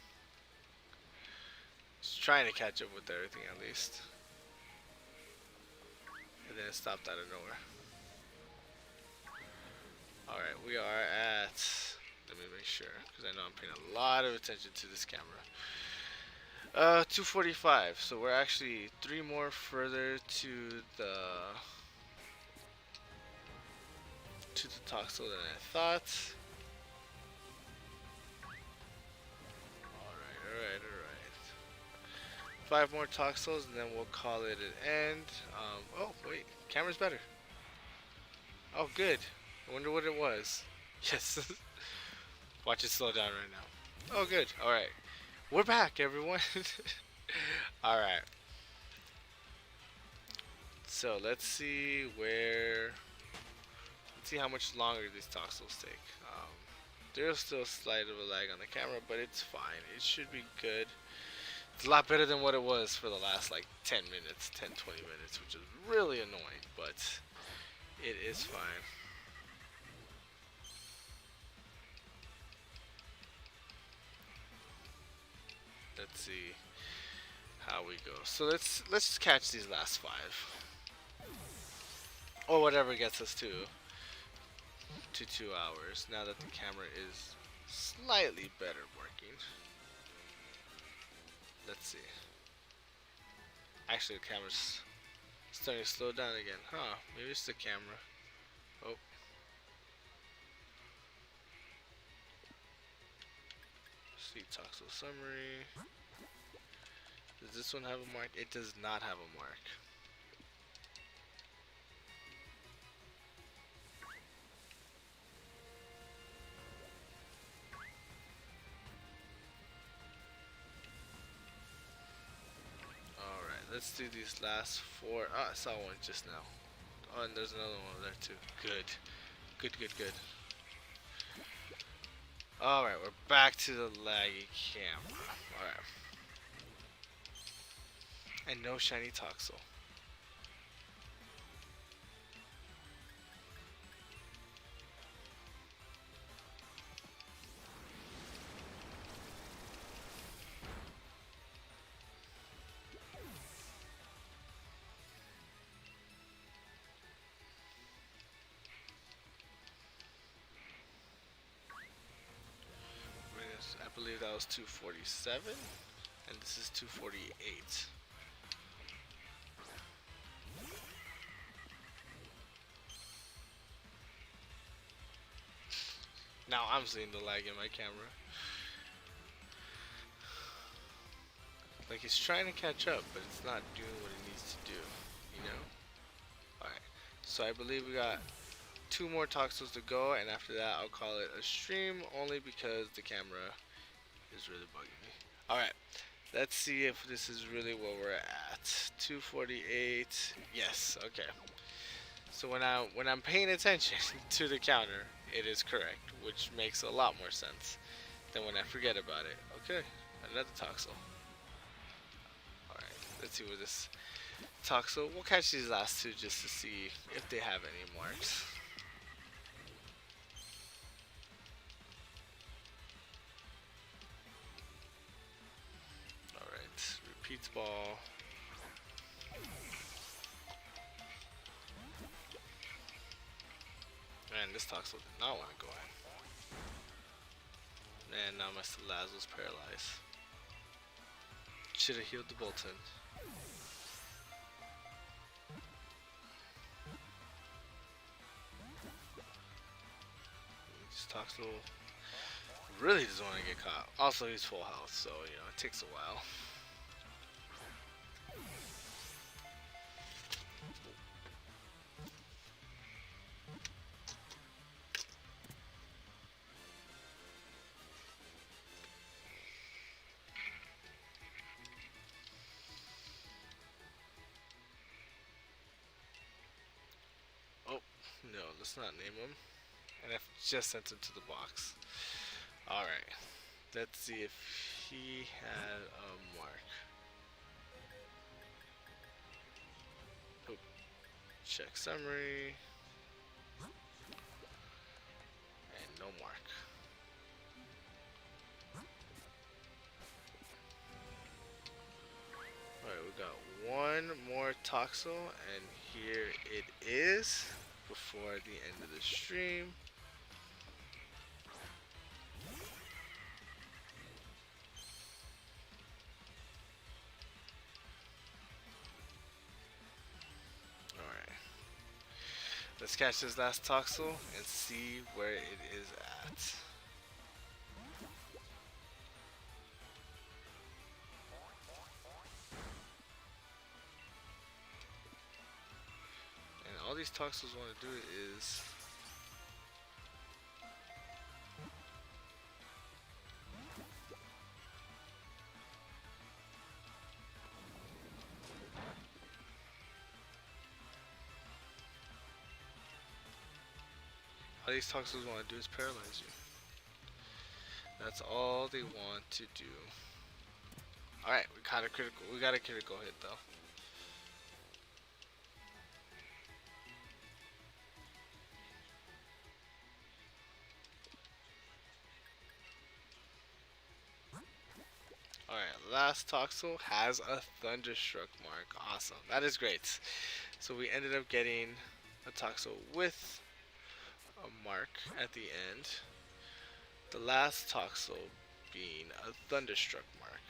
It's trying to catch up with everything at least. And then it stopped out of nowhere. Alright, we are at... Let me make sure, because I know I'm paying a lot of attention to this camera. 245, so we're actually 3 more further to the Toxel than I thought. Alright. 5 more Toxels and then we'll call it an end. Oh wait, camera's better. Oh good. I wonder what it was. Yes. Watch it slow down right now. Oh good. Alright. We're back, everyone. Alright. So let's see how much longer these Toxels take. There's still a slight of a lag on the camera, but it's fine. It should be good. It's a lot better than what it was for the last like 10 minutes, 10, 20 minutes, which is really annoying, but it is fine. Let's see how we go. So let's just catch these last 5. Or whatever gets us to 2 hours, now that the camera is slightly better working. Let's see. Actually, the camera's starting to slow down again. Huh, maybe it's the camera. Oh. See, Toxel summary. Does this one have a mark? It does not have a mark. Let's do these last 4. Ah, I saw one just now. Oh, and there's another one there too. Good. Alright, we're back to the laggy camera. Alright. And no shiny Toxel. I believe that was 247, and this is 248. Now I'm seeing the lag in my camera. Like it's trying to catch up, but it's not doing what it needs to do, you know? Alright, so I believe we got 2 more Toxels to go, and after that I'll call it a stream, only because the camera is really bugging me. Alright, let's see if this is really where we're at. 248, yes, okay. So when I'm paying attention to the counter, It is correct, which makes a lot more sense than when I forget about it. Okay, another Toxel. Alright, let's see what this Toxel. We'll catch these last two just to see if they have any marks. Alright, repeats ball. Man, this Toxel did not want to go in. Man, now my Salazzle's paralyzed. Should have healed the Bolton. This Toxel really doesn't want to get caught. Also, he's full health, so you know it takes a while. Oh no, let's not name him. And I've just sent him to the box. All right, let's see if he had a mark. Oh, check summary. And no mark. Alright, we got one more Toxel, and here it is before the end of the stream. Alright, let's catch this last Toxel and see where it is at. All these Toxels want to do is all these Toxels want to do is paralyze you. That's all they want to do. Alright, we got a critical hit though. Alright, last Toxel has a Thunderstruck mark. Awesome. That is great. So we ended up getting a Toxel with a mark at the end. The last Toxel being a Thunderstruck mark.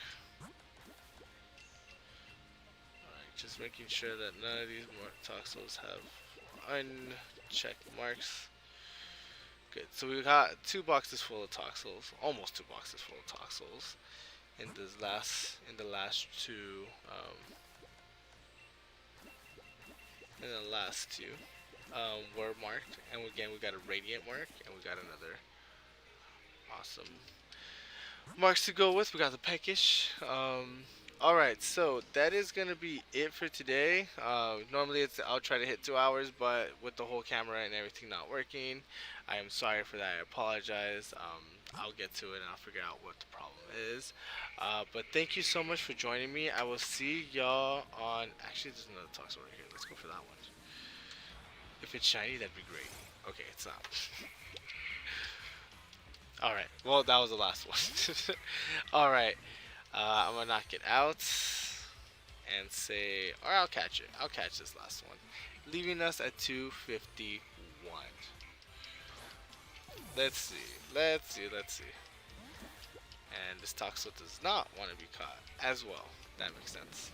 Alright, just making sure that none of these Toxels have unchecked marks. Good. So we got 2 boxes full of Toxels, almost 2 boxes full of Toxels. In the last two were marked, and again we got a radiant mark, and we got another awesome marks to go with. We got the peckish. Alright, so that is gonna be it for today. Normally I'll try to hit 2 hours, but with the whole camera and everything not working, I am sorry for that. I apologize. I'll get to it and I'll figure out what the problem is. But thank you so much for joining me. I will see y'all on. Actually, there's another Toxel right here. Let's go for that one. If it's shiny, that'd be great. Okay, it's not. Alright, well, that was the last one. Alright, I'm gonna knock it out and say, or I'll catch it. I'll catch this last one, leaving us at 251. Let's see. And this Toxel does not want to be caught as well. That makes sense.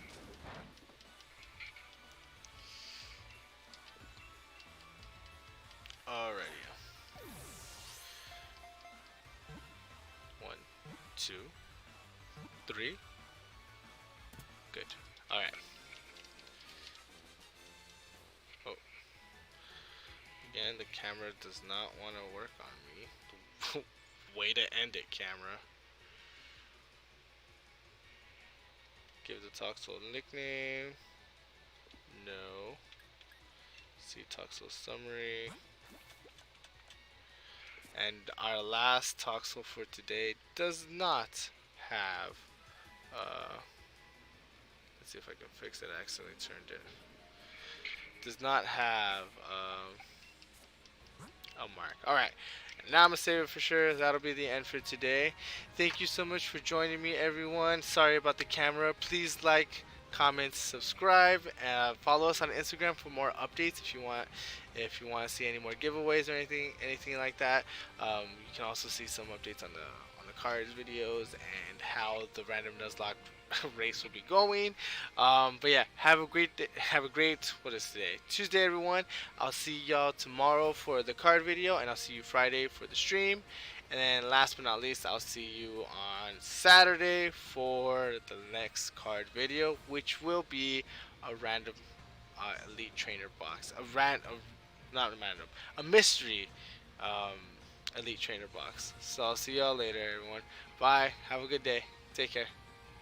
Alrighty. 1, 2, 3. Good. Alright. Oh. Again, the camera does not want to work on me. Way to end it, camera. Give the Toxel a nickname. No. See Toxel summary. And our last Toxel for today does not have. Uh, let's see if I can fix it. I accidentally turned it. Does not have a mark. All right. Now I'm gonna save it for sure. That'll be the end for today. Thank you so much for joining me, everyone. Sorry about the camera. Please like, comment, subscribe, follow us on Instagram for more updates if you want. If you want to see any more giveaways or anything like that, you can also see some updates on the cards videos and how the random Nuzlocke race will be going. But yeah, have a great day, have a great, what is today? Tuesday, everyone. I'll see y'all tomorrow for the card video, and I'll see you Friday for the stream. And then last but not least, I'll see you on Saturday for the next card video, which will be a random elite trainer box. Not random, a mystery um, elite trainer box. So I'll see y'all later, everyone. Bye. Have a good day. Take care.